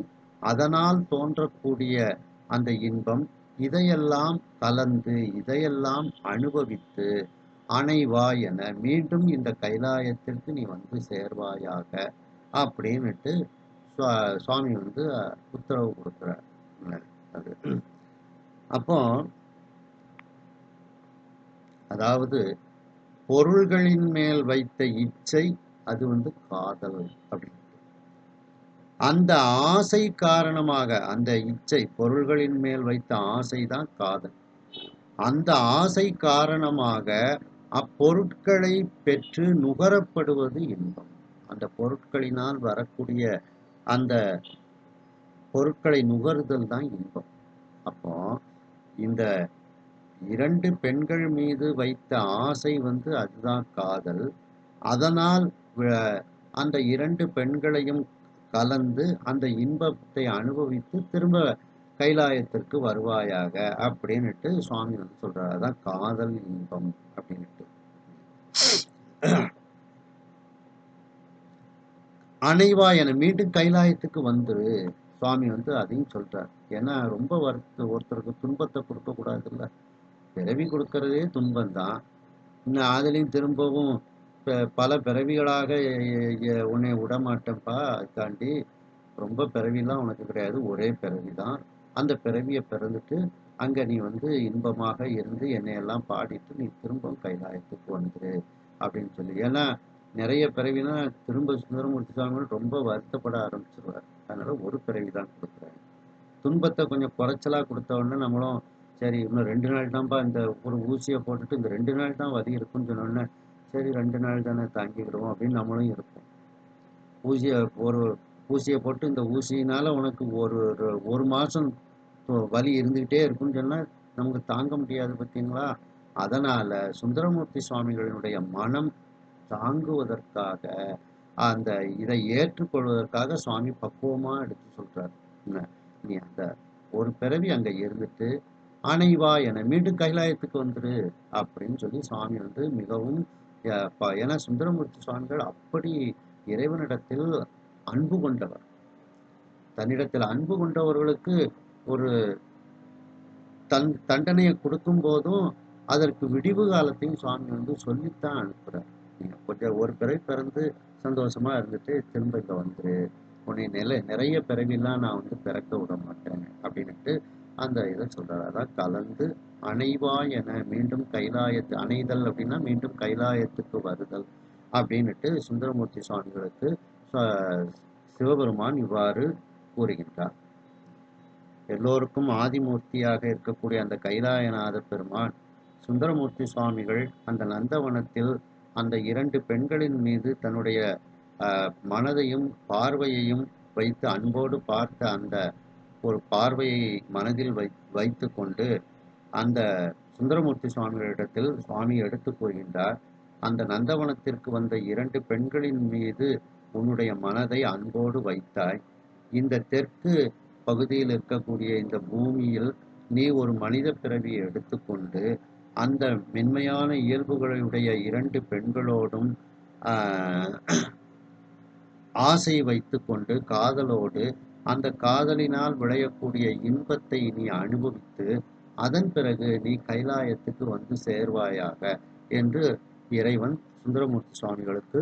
அதனால் தோன்றக்கூடிய அந்த இன்பம், இதையெல்லாம் கலந்து, இதையெல்லாம் அனுபவித்து அணைவாய் என, மீண்டும் இந்த கைலாயத்திற்கு நீ வந்து சேர்வாயாக அப்படின்னுட்டு சுவாமி வந்து உத்தரவு கொடுக்குறார். அது அப்போ அதாவது பொருள்களின் மேல் வைத்த இச்சை அது வந்து காதல் அப்படின்னு. அந்த ஆசை காரணமாக, அந்த இச்சை பொருள்களின் மேல் வைத்த ஆசை தான் காதல். அந்த ஆசை காரணமாக அப்பொருட்களை பெற்று நுகரப்படுவது இன்பம். அந்த பொருட்களினால் வரக்கூடிய அந்த பொருட்களை நுகர்தல் தான் இன்பம். அப்போ இந்த 2 பெண்கள் மீது வைத்த ஆசை வந்து அதுதான் காதல். அதனால் அந்த 2 பெண்களையும் கலந்து அந்த இன்பத்தை அனுபவித்து திரும்ப கைலாயத்திற்கு வருவாயாக அப்படின்னுட்டு சுவாமி வந்து சொல்றாரு. அதான் காதல் இன்பம் அப்படின்னுட்டு. அணைவா என, மீண்டும் கைலாயத்துக்கு வந்துரு சுவாமி வந்து அதையும் சொல்றார். ஏன்னா ரொம்ப ஒருத்தருக்கு துன்பத்தை கொடுக்க கூடாதுல்ல. பிறவி கொடுக்கறதே துன்பம்தான். இன்னும் அதுலேயும் திரும்பவும் பல பிறவிகளாக உன்னை விடமாட்டேன்ப்பா, அதுக்காண்டி ரொம்ப பிறவிலாம் உனக்கு கிடையாது, ஒரே பிறவி தான். அந்த பிறவியை பிறந்துட்டு அங்கே நீ வந்து இன்பமாக இருந்து என்னையெல்லாம் பாடிட்டு நீ திரும்பவும் கைலாயத்துக்கு வந்துரு அப்படின்னு சொல்லி. ஏன்னா நிறைய பிறவினா திரும்ப சுந்தரமூர்த்தி சுவாமிகள் ரொம்ப வருத்தப்பட ஆரம்பிச்சிருவார். அதனால ஒரு பிறவி தான் கொடுக்குறாரு. துன்பத்தை கொஞ்சம் குறைச்சலாக கொடுத்த உடனே நம்மளும் சரி இன்னும் 2 நாள் தான்ப்பா, இந்த ஒரு ஊசியை போட்டுட்டு இந்த 2 நாள் தான் வலி இருக்குன்னு சொன்னோடனே சரி 2 நாள் தானே தாங்கிக்கிடுவோம் அப்படின்னு நம்மளும் இருப்போம். ஒரு ஊசியை போட்டு இந்த ஊசியினால உனக்கு ஒரு மாதம் வலி இருந்துக்கிட்டே இருக்குன்னு சொன்னால் நமக்கு தாங்க முடியாது பார்த்தீங்களா. அதனால சுந்தரமூர்த்தி சுவாமிகளினுடைய மனம் தாங்குவதற்காக, அந்த இதை ஏற்றுக்கொள்வதற்காக சுவாமி பக்குவமாக எடுத்து சொல்றாரு. நீ அந்த ஒரு பிறவி அங்கே இருந்துட்டு அணைவா என மீண்டும் கைலாயத்துக்கு வந்துரு அப்படின்னு சொல்லி சுவாமி வந்து மிகவும் ஏன்னா சுந்தரமூர்த்தி சுவாமிகள் அப்படி இறைவனிடத்தில் அன்பு கொண்டவர். தன்னிடத்தில் அன்பு கொண்டவர்களுக்கு ஒரு தண்டனையை கொடுக்கும் போதும் அதற்கு விடிவு காலத்தையும் சுவாமி வந்து சொல்லித்தான் அனுப்புறார். நீங்க கொஞ்சம் ஒரு பிறவி பிறந்து சந்தோஷமா இருந்துட்டு திரும்ப இங்க வந்துரு, உன்னை நிறைய பிறவிலாம் நான் வந்து பிறக்க விட மாட்டேன் அப்படின்ட்டு அந்த இதை சொல்றாரு. அதான் கலந்து அணைவா என, மீண்டும் கைலாயத்து அணைதல் அப்படின்னா மீண்டும் கைலாயத்துக்கு வருதல் அப்படின்னுட்டு சுந்தரமூர்த்தி சுவாமிகளுக்கு சிவபெருமான் இவ்வாறு கூறுகின்றார். எல்லோருக்கும் ஆதிமூர்த்தியாக இருக்கக்கூடிய அந்த கைலாயநாத பெருமான் சுந்தரமூர்த்தி சுவாமிகள் அந்த நந்தவனத்தில் அந்த 2 பெண்களின் மீது தன்னுடைய மனதையும் பார்வையையும் வைத்து அன்போடு பார்த்த அந்த ஒரு பார்வையை மனதில் வைத்து கொண்டு அந்த சுந்தரமூர்த்தி சுவாமிகளிடத்தில் சுவாமி எடுத்து கூறுகின்றார். அந்த நந்தவனத்திற்கு வந்த 2 பெண்களின் மீது உன்னுடைய மனதை அன்போடு வைத்தாய். இந்த தெற்கு பகுதியில் இருக்கக்கூடிய இந்த பூமியில் நீ ஒரு மனித பிறவியை எடுத்துக்கொண்டு அந்த மென்மையான இயல்புகளுடைய 2 பெண்களோடும் ஆசை வைத்துக்கொண்டு காதலோடு அந்த காதலினால் விளையக்கூடிய இன்பத்தை நீ அனுபவித்து அதன் பிறகு நீ கைலாயத்துக்கு வந்து சேர்வாயாக என்று இறைவன் சுந்தரமூர்த்தி சுவாமிகளுக்கு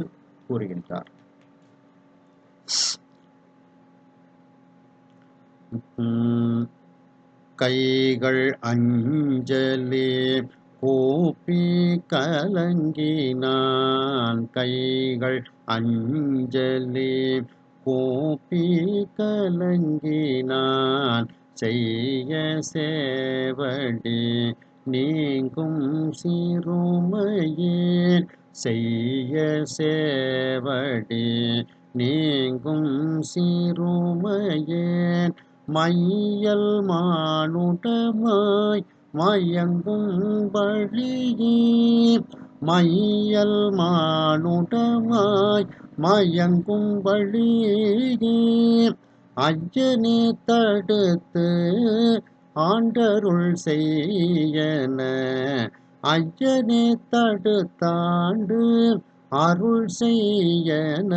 கூறுகின்றார். கைகள் அஞ்சலி கூப்பி கலங்கினான், கைகள் அஞ்சலி கூப்பி கலங்கினான், செய்ய சேவடி நீங்கும் சிறுமையேன், செய்ய சேவடி நீங்கும் சிறுமையேன், மையல் மானுடமாய் மயங்கும் வழியே, மையல் மானுடமாய் மயங்கும் வழியே, ஐயனே தடுத்து ஆண்டருள் செய்யன, ஐயனே தடுத்தாண்டு அருள் செய்யன.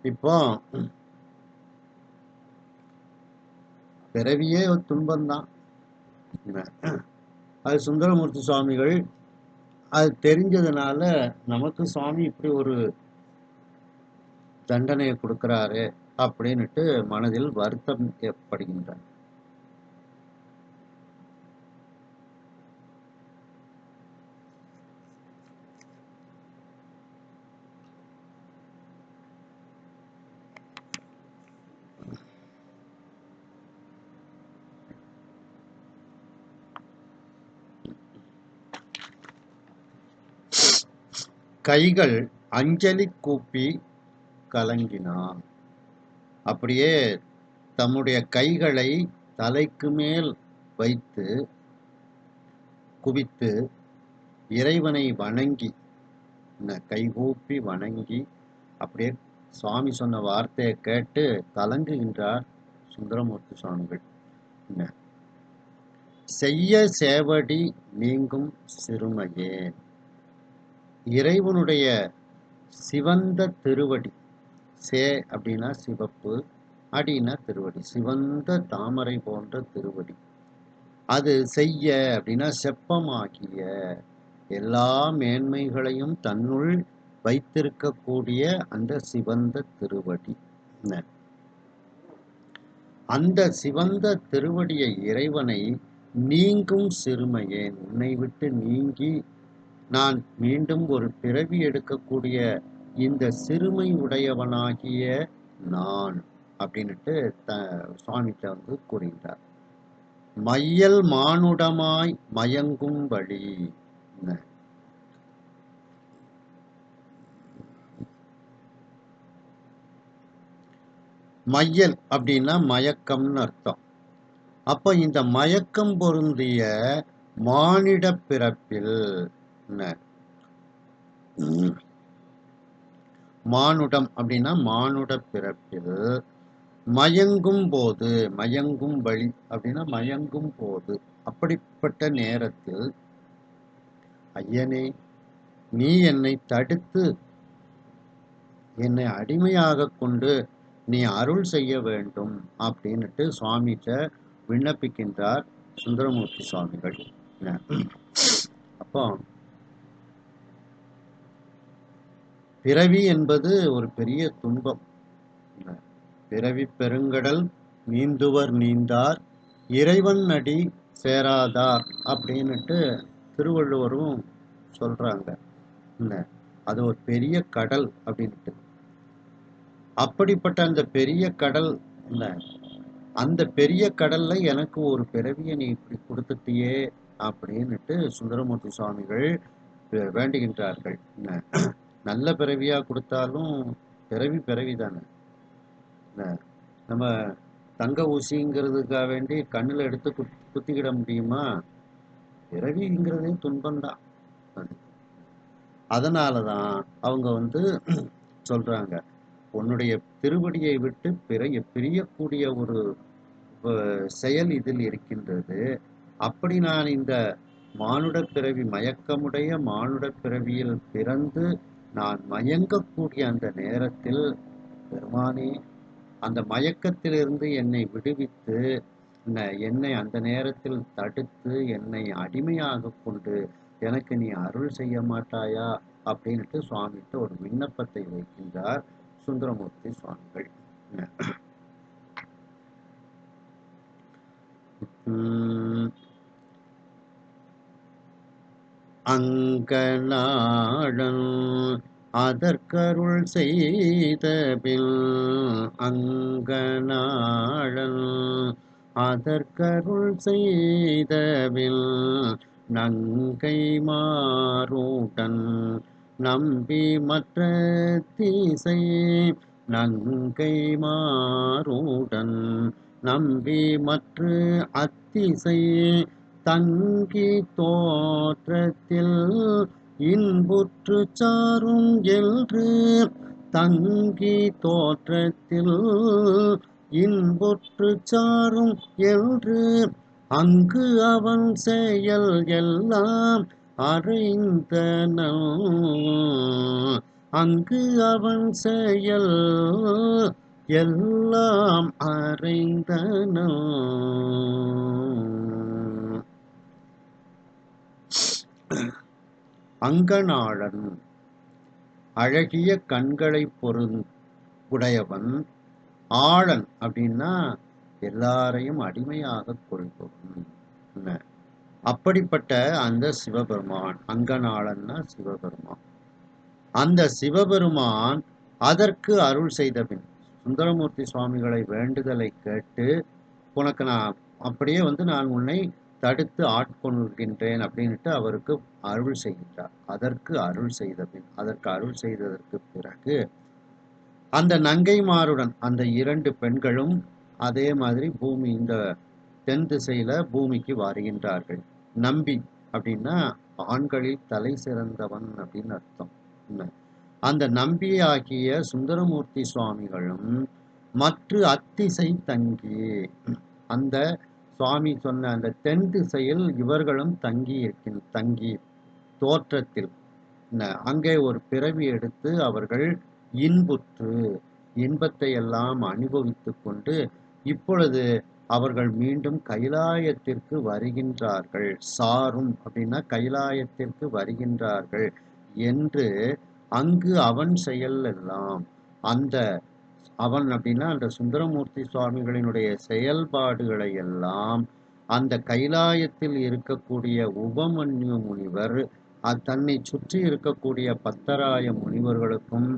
இப்போ பிறவியே ஒரு துன்பம்தான். அது சுந்தரமூர்த்தி சுவாமிகள் அது தெரிஞ்சதுனால நமக்கு சுவாமி இப்படி ஒரு தண்டனையை கொடுக்கிறாரு அப்படின்னுட்டு மனதில் வருத்தம் ஏற்படுகின்றார். கைகள் அஞ்சலி கூப்பி கலங்கினான். அப்படியே தம்முடைய கைகளை தலைக்கு மேல் வைத்து குவித்து இறைவனை வணங்கி, கைகூப்பி வணங்கி அப்படியே சுவாமி சொன்ன வார்த்தையை கேட்டு கலங்குகின்றார் சுந்தரமூர்த்தி சுவாமிகள். செய்ய சேவடி நீங்கும் சிறுமையே, இறைவனுடைய சிவந்த திருவடி, சே அப்படின்னா சிவப்பு, அடினா திருவடி, சிவந்த தாமரை போன்ற திருவடி, அது செய்ய அப்படின்னா செப்பமாகிய எல்லா மேன்மைகளையும் தன்னுள் வைத்திருக்கக்கூடிய அந்த சிவந்த திருவடி, அந்த சிவந்த திருவடியை இறைவனை நீங்கும் சிறுமையே, உன்னை விட்டு நீங்கி நான் மீண்டும் ஒரு பிறவி எடுக்கக்கூடிய இந்த சிறுமை உடையவனாகிய நான் அப்படின்னுட்டு சுவாமிகிட்ட வந்து கூறுகின்றார். மையல் மானுடமாய் மயங்கும் வழி, மையல் அப்படின்னா மயக்கம்னு அர்த்தம். அப்ப இந்த மயக்கம் பொருந்திய மானிட பிறப்பில், மானுடம் அப்படின்னா மானுட பிறப்பில் மயங்கும் போது, மயங்கும் வழி அப்படின்னா மயங்கும் போது, அப்படிப்பட்ட நேரத்தில் ஐயனே நீ என்னை தடுத்து என்னை அடிமையாக கொண்டு நீ அருள் செய்ய வேண்டும் அப்படின்னுட்டு சுவாமிகிட்ட விண்ணப்பிக்கின்றார் சுந்தரமூர்த்தி சுவாமிகள். அப்போ பிறவி என்பது ஒரு பெரிய துன்பம். பிறவி பெருங்கடல் நீந்துவர் நீந்தார் இறைவன் அடி சேராதார் அப்படின்னுட்டு திருவள்ளுவரும் சொல்றாங்க. அது ஒரு பெரிய கடல் அப்படின்ட்டு. அப்படிப்பட்ட அந்த பெரிய கடல், அந்த பெரிய கடல்ல எனக்கு ஒரு பிறவியை நீ இப்படி கொடுத்துட்டியே அப்படின்னுட்டு சுந்தரமூர்த்தி சுவாமிகள் வேண்டுகின்றார்கள். நல்ல பிறவியா கொடுத்தாலும் பிறவி தானே. நம்ம தங்க ஊசிங்கிறதுக்காக வேண்டி கண்ணில் எடுத்து குத்திக்கிட முடியுமா? பிறவிங்கிறதே துன்பம்தான். அதனாலதான் அவங்க சொல்றாங்க, உன்னுடைய திருவடியை விட்டு பிரியக்கூடிய ஒரு செயல் இதில் இருக்கின்றது. அப்படி நான் இந்த மானுட பிறவி, மயக்கமுடைய மானுட பிறவியில் பிறந்து நான் மயங்கக்கூடிய அந்த நேரத்தில், பெருமானே, அந்த மயக்கத்திலிருந்து என்னை விடுவித்து, என்னை அந்த நேரத்தில் தடுத்து என்னை அடிமையாக கொண்டு எனக்கு நீ அருள் செய்ய மாட்டாயா அப்படின்ட்டு சுவாமிகிட்ட ஒரு விண்ணப்பத்தை வைக்கின்றார் சுந்தரமூர்த்தி சுவாமிகள். அங்கநாடன் அதற்கருள் செய்தபின், அங்கநாடன் அதற்கருள் செய்தபின், நங்கை மாறுடன் நம்பி மற்ற திசை, நங்கை மாறுடன் நம்பி மற்ற அத்திசை தங்கி தோற்றத்தில் இன்புற்று சாரும் என்று, தங்கி தோற்றத்தில் இன்புற்று சாரும் என்று, அங்கு அவன் செயல் எல்லாம் அறைந்தனன், அங்கு அவன் செயல் எல்லாம் அறைந்தனன். அங்கநாடன் அழகிய கண்களை உடையவன், ஆளன் அப்படின்னா எல்லாரையும் அடிமையாக கொள்பவன். அப்படிப்பட்ட அந்த சிவபெருமான், அங்கநாளன்னா சிவபெருமான். அந்த சிவபெருமான் அதற்கு அருள் செய்தபின், சுந்தரமூர்த்தி சுவாமிகளை வேண்டுதலை கேட்டு, உனக்கு நான் அப்படியே நான் உன்னை தடுத்து ஆட்கொள்கின்றேன் அப்படின்ட்டு அவருக்கு அருள் செய்கின்றார். அதற்கு அருள் செய்தபின், அதற்கு அருள் செய்ததற்கு பிறகு அந்த நங்கைமாருடன் அந்த 2 பெண்களும் அதே மாதிரி பூமி, இந்த தென் திசையில பூமிக்கு வருகின்றார்கள். நம்பி அப்படின்னா ஆண்களில் தலை சிறந்தவன் அப்படின்னு அர்த்தம். அந்த நம்பி ஆகிய சுந்தரமூர்த்தி சுவாமிகளும் மற்ற அத்திசை தங்கி, அந்த சுவாமி சொன்ன அந்த தென் திசையில் இவர்களும் தங்கி தோற்றத்தில் அங்கே ஒரு பிறவி எடுத்து அவர்கள் இன்புற்று இன்பத்தை எல்லாம் அனுபவித்து கொண்டு இப்பொழுது அவர்கள் மீண்டும் கைலாயத்திற்கு வருகின்றார்கள். சாரும் அப்படின்னா கைலாயத்திற்கு வருகின்றார்கள் என்று, அங்கு அவன் செயல் எல்லாம், அந்த அவன் அப்படின்னா அந்த சுந்தரமூர்த்தி சுவாமிகளினுடைய செயல்பாடுகளை எல்லாம் அந்த கைலாயத்தில் இருக்கக்கூடிய உபமன்யு முனிவர், தன்னை சுற்றி இருக்கக்கூடிய 10,000 முனிவர்களுக்கும்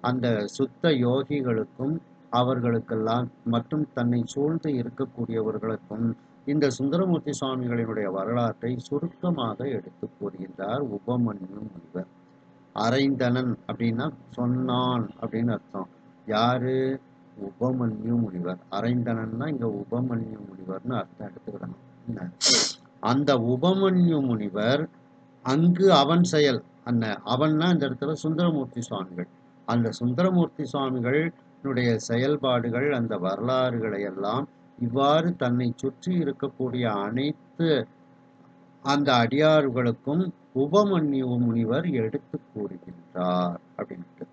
அந்த சுத்த யோகிகளுக்கும் அவர்களுக்கெல்லாம் மற்றும் தன்னை சூழ்ந்து இருக்கக்கூடியவர்களுக்கும் இந்த சுந்தரமூர்த்தி சுவாமிகளினுடைய வரலாற்றை சுருக்கமாக எடுத்து கூறுகின்றார் உபமன்யு முனிவர். அரைந்தனன் அப்படின்னா சொன்னான் அப்படின்னு அர்த்தம். யாரு? உபமன்யு முனிவர். அரைந்தனன்னா இங்க உபமன்யு முனிவர்னு அர்த்தம் எடுத்துக்கிடணும். அந்த உபமன்யு முனிவர் அங்கு அவன் செயல், அந்த அவன்னா இந்த இடத்துல சுந்தரமூர்த்தி சுவாமிகள், அந்த சுந்தரமூர்த்தி சுவாமிகளுடைய செயல்பாடுகள், அந்த வரலாறுகளை எல்லாம் இவ்வாறு தன்னை சுற்றி இருக்கக்கூடிய அனைத்து அந்த அடியார்களுக்கும் உபமன்யு முனிவர் எடுத்து கூறுகின்றார் அப்படின்ட்டு.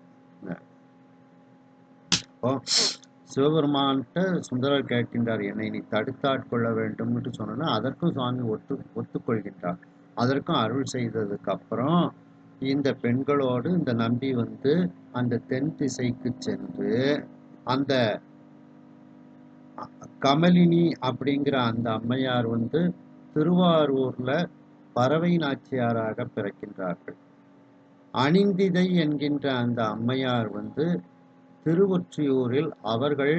சிவபெருமான்கிட்ட சுந்தரர் கேட்கின்றார், என்னை நீ தடுத்தாட்கொள்ள வேண்டும்னு சொன்னா அதற்கும் சுவாமி ஒத்துக்கொள்கின்றார். அதற்கும் அருள் செய்ததுக்கு அப்புறம் இந்த பெண்களோடு இந்த நம்பி அந்த தென் திசைக்கு சென்று அந்த கமலினி அப்படிங்கிற அந்த அம்மையார் திருவாரூர்ல பறவை நாச்சியாராக பிறக்கின்றார்கள். அணிந்திதை என்கின்ற அந்த அம்மையார் திருவொற்றியூரில் அவர்கள்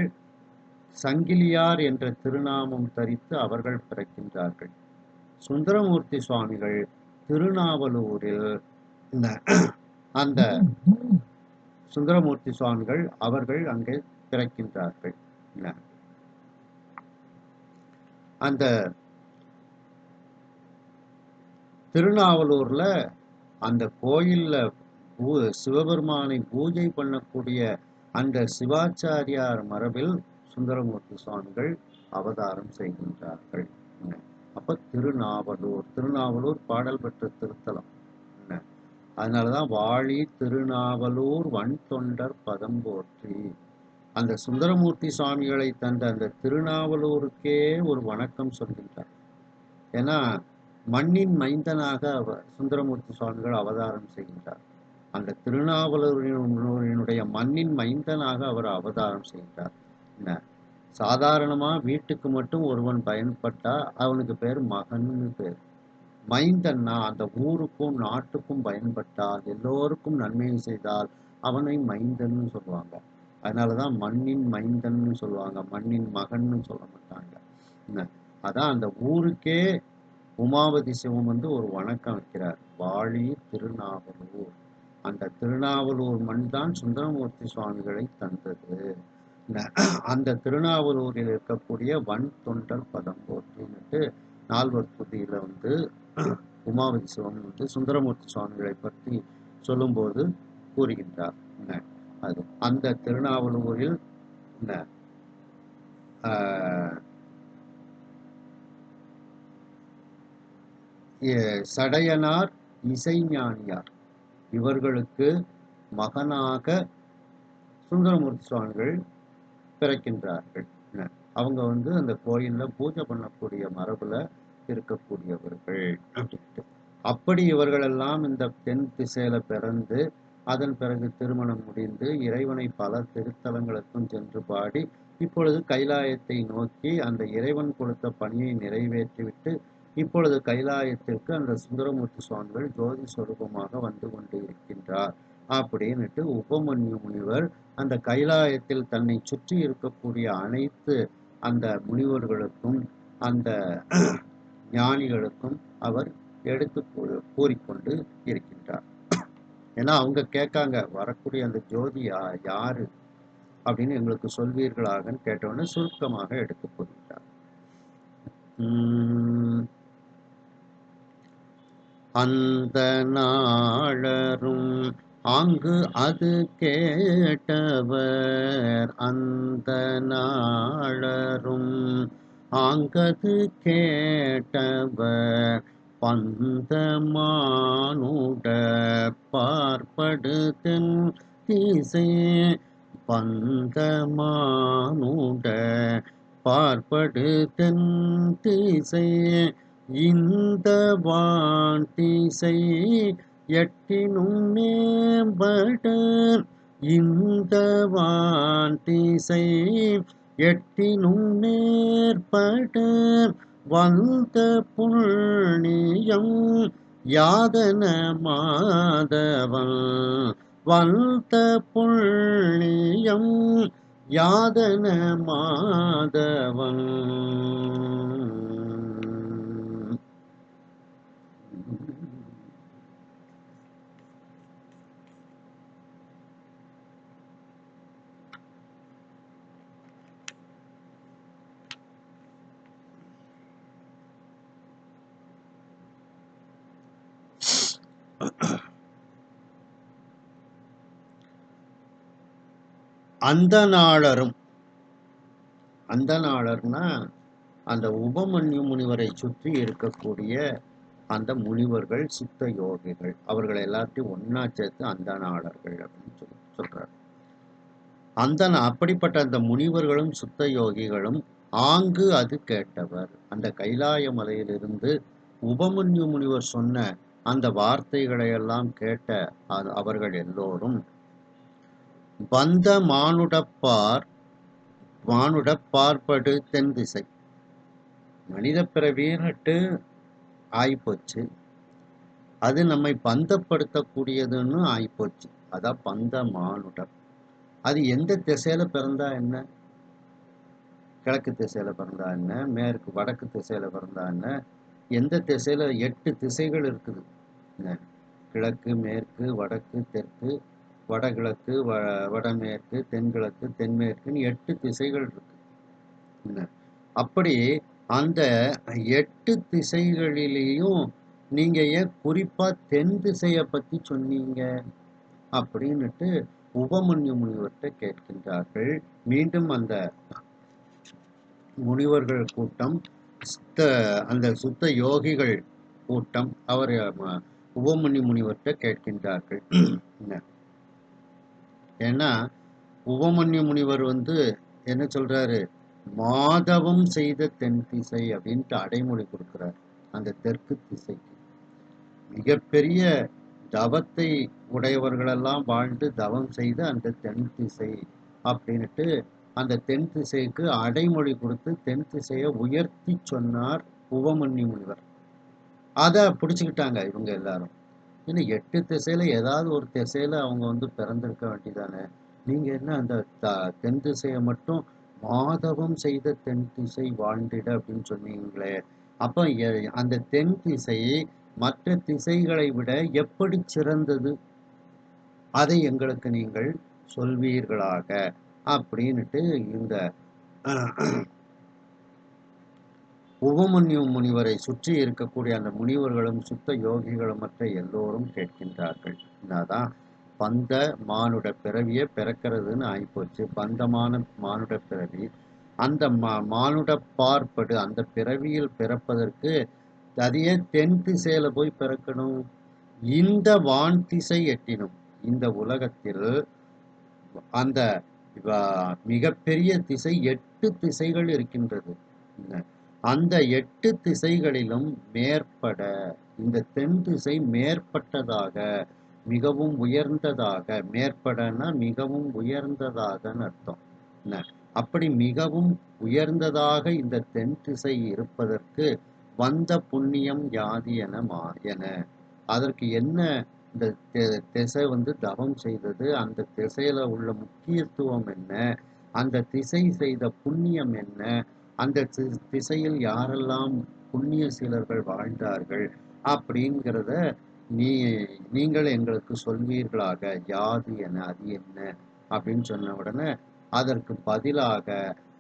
சங்கிலியார் என்ற திருநாமம் தரித்து அவர்கள் பிறக்கின்றார்கள். சுந்தரமூர்த்தி சுவாமிகள் திருநாவலூரில் அந்த சுந்தரமூர்த்தி சுவாமிகள் அவர்கள் அங்கே பிறக்கின்றார்கள். அந்த திருநாவலூர்ல அந்த கோயில்ல சிவபெருமானை பூஜை பண்ணக்கூடிய அந்த சிவாச்சாரியார் மரபில் சுந்தரமூர்த்தி சுவாமிகள் அவதாரம் செய்கின்றார்கள். அப்ப திருநாவலூர் பாடல் பெற்ற திருத்தலம். அதனாலதான் வாழி திருநாவலூர் வன் தொண்டர் பதம் போற்றி. அந்த சுந்தரமூர்த்தி சுவாமிகளை தந்த அந்த திருநாவலூருக்கே ஒரு வணக்கம் சொல்கின்றார். ஏன்னா மண்ணின் மைந்தனாக சுந்தரமூர்த்தி சுவாமிகள் அவதாரம் செய்கின்றார். அந்த திருநாவலூரினுடைய மண்ணின் மைந்தனாக அவர் அவதாரம் செய்கிறார். என்ன சாதாரணமா வீட்டுக்கு மட்டும் ஒருவன் பயன்பட்டா அவனுக்கு பேர் மகன்னு பேர். மைந்தன்னா அந்த ஊருக்கும் நாட்டுக்கும் பயன்பட்டால், எல்லோருக்கும் நன்மையை செய்தால் அவனை மைந்தன்னு சொல்லுவாங்க. அதனாலதான் மண்ணின் மைந்தன்னு சொல்லுவாங்க, மண்ணின் மகன்னு சொல்ல மாட்டாங்க. என்ன அதான் அந்த ஊருக்கே உமாவதி சிவம் வந்து ஒரு வணக்கம் வைக்கிறார். வாழி திருநாவலூர். அந்த திருநாவலூர் மண் தான் சுந்தரமூர்த்தி சுவாமிகளை தந்தது. அந்த திருநாவலூரில் இருக்கக்கூடிய வன் தொண்டர் பதம் போற்றின்னுட்டு நால்வர் துதியில வந்து உமாவதி சிவம் வந்து சுந்தரமூர்த்தி சுவாமிகளை பற்றி சொல்லும்போது கூறுகின்றார். அது அந்த திருநாவலூரில் சடையனார் இசைஞானியார் இவர்களுக்கு மகனாக சுந்தரமூர்த்தி சுவாமிகள் பிறக்கின்றார்கள். அவங்க வந்து அந்த கோயில்ல பூஜை பண்ணக்கூடிய மரபுல இருக்கக்கூடியவர்கள் அப்படின்ட்டு. அப்படி இவர்களெல்லாம் இந்த தென் திசையில பிறந்து அதன் பிறகு திருமணம் முடிந்து இறைவனை பல திருத்தலங்களுக்கும் சென்று பாடி இப்பொழுது கைலாயத்தை நோக்கி அந்த இறைவன் கொடுத்த பணியை நிறைவேற்றிவிட்டு இப்பொழுது கைலாயத்திற்கு அந்த சுந்தரமூர்த்தி சுவாமிகள் ஜோதி சொரூபமாக வந்து கொண்டு இருக்கின்றார் அப்படின்னுட்டு உபமன்யு முனிவர் அந்த கைலாயத்தில் தன்னை சுற்றி இருக்கக்கூடிய அனைத்து அந்த முனிவர்களுக்கும் அந்த ஞானிகளுக்கும் அவர் எடுத்து கூறிக்கொண்டு இருக்கின்றார். ஏன்னா அவங்க கேட்காங்க, வரக்கூடிய அந்த ஜோதி யாரு அப்படின்னு எங்களுக்கு சொல்வீர்களாக கேட்டவுடனே சுருக்கமாக எடுத்து கூறுகின்றார். அந்த நாளரும் அங்கு அது கேட்டவர், அந்த நாளரும் அங்கது கேட்டவர் பந்தமானுட பார்ப்படுதன் திசை, பந்தமானுட பார்ப்படுதன் திசை இந்த வான் திசை எட்டினும் மேம்பட, இந்த வான் திசை எட்டினும் மேற்பட வந்த புண்ணியம் யாதன மாதவன், வந்த புண்ணியம் யாதன மாதவன். அந்த நாளரும், அந்த நாளர்னா அந்த உபமன்யு முனிவரை சுற்றி இருக்கக்கூடிய அந்த முனிவர்கள் சித்த யோகிகள், அவர்கள் எல்லாத்தையும் ஒன்னா சேர்த்து அந்த நாளர்கள் அப்படின்னு சொல்றார். அந்த அப்படிப்பட்ட அந்த முனிவர்களும் சுத்த யோகிகளும் ஆங்கு அது கேட்டவர், அந்த கைலாய மலையிலிருந்து உபமன்யு முனிவர் சொன்ன அந்த வார்த்தைகளை எல்லாம் கேட்ட அவர்கள் எல்லோரும் வந்த மானுட பார்ப்படு தென் திசை, மனித பிறவின்னுட்டு ஆயிப்போச்சு, அது நம்மை பந்தப்படுத்தக்கூடியதுன்னு ஆயிப்போச்சு. அதான் பந்த மானுடம். அது எந்த திசையில பிறந்தா என்ன, கிழக்கு திசையில பிறந்தா என்ன, மேற்கு வடக்கு திசையில பிறந்தா என்ன, எந்த திசையில 8 திசைகள் இருக்குது, கிழக்கு மேற்கு வடக்கு தெற்கு வடகிழக்கு வடமேற்கு தென்கிழக்கு தென்மேற்குன்னு 8 திசைகள் இருக்கு. அப்படி அந்த 8 திசைகளிலேயும் நீங்க ஏன் குறிப்பா தென் திசையை பத்தி சொன்னீங்க அப்படின்னுட்டு உபமன்யு முனிவர்கிட்ட கேட்கின்றார்கள். மீண்டும் அந்த முனிவர்கள் கூட்டம், அந்த சுத்த யோகிகள் கூட்டம் அவர் உபமன்யு முனிவர்கிட்ட கேட்கின்றார்கள். ஏன்னா உபமன்யு முனிவர் என்ன சொல்றாரு, மாதவம் செய்த தென் திசை அப்படின்ட்டு அடைமொழி கொடுக்கிறார். அந்த தெற்கு திசைக்கு மிகப்பெரிய தவத்தை உடையவர்களெல்லாம் வாழ்ந்து தவம் செய்த அந்த தென் திசை அப்படின்ட்டு அந்த தென் திசைக்கு அடைமொழி கொடுத்து தென் திசையை உயர்த்தி சொன்னார் உபமன்யு முனிவர். அதை பிடிச்சுக்கிட்டாங்க இவங்க எல்லாரும். இன்னும் 8 திசையில ஏதாவது ஒரு திசையில அவங்க பிறந்திருக்க வேண்டியதானே, நீங்க என்ன அந்த தென் திசையை மட்டும் மாதவம் செய்த தென் திசை வாழ்ந்திட அப்படின்னு சொன்னீங்களே, அப்ப அந்த தென் திசை மற்ற திசைகளை விட எப்படி சிறந்தது, அதை எங்களுக்கு நீங்கள் சொல்வீர்களாக அப்படின்னுட்டு இந்த உபமன்யு முனிவரை சுற்றி இருக்கக்கூடிய அந்த முனிவர்களும் சுத்த யோகிகளும் மற்ற எல்லோரும் கேட்கின்றார்கள். என்னதான் பந்த மானுட பிறவியே பிறக்கிறதுன்னு ஆகிப்போச்சு. பந்தமான மானுட பிறவி, அந்த மானுட பார்ப்படு அந்த பிறவியில் பிறப்பதற்கு அதையே தென் திசையில போய் பிறக்கணும். இந்த வான் திசை எட்டினும் இந்த உலகத்தில் அந்த மிகப்பெரிய திசை 8 திசைகள் இருக்கின்றது. அந்த 8 திசைகளிலும் மேற்பட இந்த தென் திசை மேற்பட்டதாக, மிகவும் உயர்ந்ததாக, மேற்படனா மிகவும் உயர்ந்ததாகன்னு அர்த்தம். அப்படி மிகவும் உயர்ந்ததாக இந்த தென் திசை இருப்பதற்கு வந்த புண்ணியம் யாது என அதற்கு என்ன இந்த திசை தவம் செய்தது, அந்த திசையில உள்ள முக்கியத்துவம் என்ன, அந்த திசை செய்த புண்ணியம் என்ன, அந்த திசையில் யாரெல்லாம் புண்ணிய சீலர்கள் வாழ்ந்தார்கள் அப்படிங்கிறத நீங்கள் எங்களுக்கு சொல்வீர்களாக. யாது என, அது என்ன அப்படின்னு சொன்ன உடனே அதற்கு பதிலாக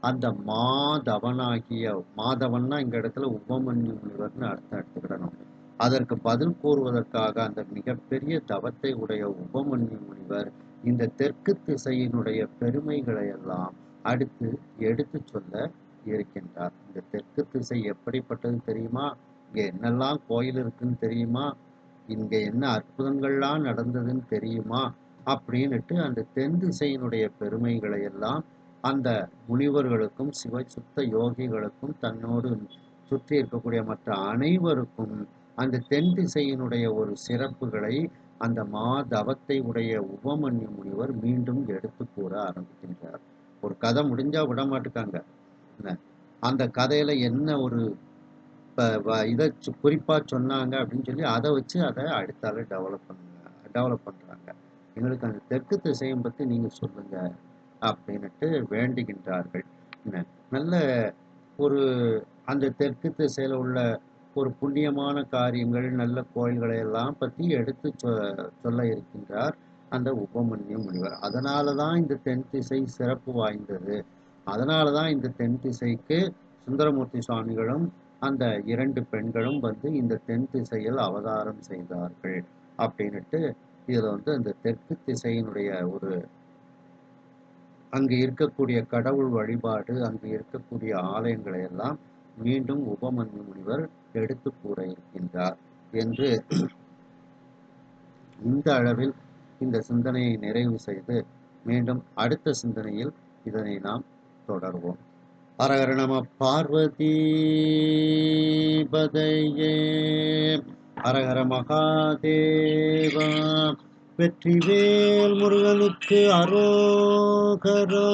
அந்த மாதவனாகிய, மாதவன்னா இங்க இடத்துல உபமன்யு முனிவர்னு அர்த்தம் எடுத்துக்கிடணும். அதற்கு பதில் கூறுவதற்காக அந்த மிகப்பெரிய தவத்தை உடைய உபமன்யு முனிவர் இந்த தெற்கு திசையினுடைய பெருமைகளை எல்லாம் அடுத்து எடுத்து சொல்ல இருக்கின்றார். இந்த தெற்கு திசை எப்படிப்பட்டது தெரியுமா, இங்க என்னெல்லாம் கோயில் இருக்குன்னு தெரியுமா, இங்க என்ன அற்புதங்கள்லாம் நடந்ததுன்னு தெரியுமா அப்படின்னுட்டு அந்த தென் திசையினுடைய பெருமைகளை எல்லாம் அந்த முனிவர்களுக்கும் சிவசுத்த யோகிகளுக்கும் தன்னோடு சுற்றி இருக்கக்கூடிய மற்ற அனைவருக்கும் அந்த தென் திசையினுடைய ஒரு சிறப்புகளை அந்த மாதவத்தை உடைய உபமன்யு முனிவர் மீண்டும் எடுத்து கூற ஆரம்பிக்கின்றார். ஒரு கதை முடிஞ்சா விட மாட்டுக்காங்க. அந்த கதையில என்ன ஒரு இதை குறிப்பா சொன்னாங்க அப்படின்னு சொல்லி அதை வச்சு அதை அடுத்தால டெவலப் பண்றாங்க. எங்களுக்கு அந்த தெற்கு திசையை பத்தி நீங்க சொல்லுங்க அப்படின்னுட்டு வேண்டுகின்றார்கள். நல்ல ஒரு அந்த தெற்கு திசையில உள்ள ஒரு புண்ணியமான காரியங்கள், நல்ல கோயில்களை எல்லாம் பற்றி எடுத்து சொல்ல இருக்கின்றார் அந்த உபமன்யு முனிவர். அதனாலதான் இந்த தென் திசை சிறப்பு வாய்ந்தது. அதனாலதான் இந்த தென் திசைக்கு சுந்தரமூர்த்தி சுவாமிகளும் அந்த 2 பெண்களும் இந்த தென் திசையில் அவதாரம் செய்தார்கள் அப்படின்னுட்டு இதுல அந்த தெற்கு திசையினுடைய ஒரு அங்கு இருக்கக்கூடிய கடவுள் வழிபாடு, அங்கு இருக்கக்கூடிய ஆலயங்களை எல்லாம் மீண்டும் உபமன்யு முனிவர் எடுத்து கூற இருக்கின்றார் என்று இந்த அளவில் இந்த சிந்தனையை நிறைவு செய்து மீண்டும் அடுத்த சிந்தனையில் இதனை நாம் தொடர்வோம். ஹரஹர நம பார்வதி பதையே, ஹரஹர மகாதேவா, வெற்றிவேல் முருகனுக்கு அரோகரா.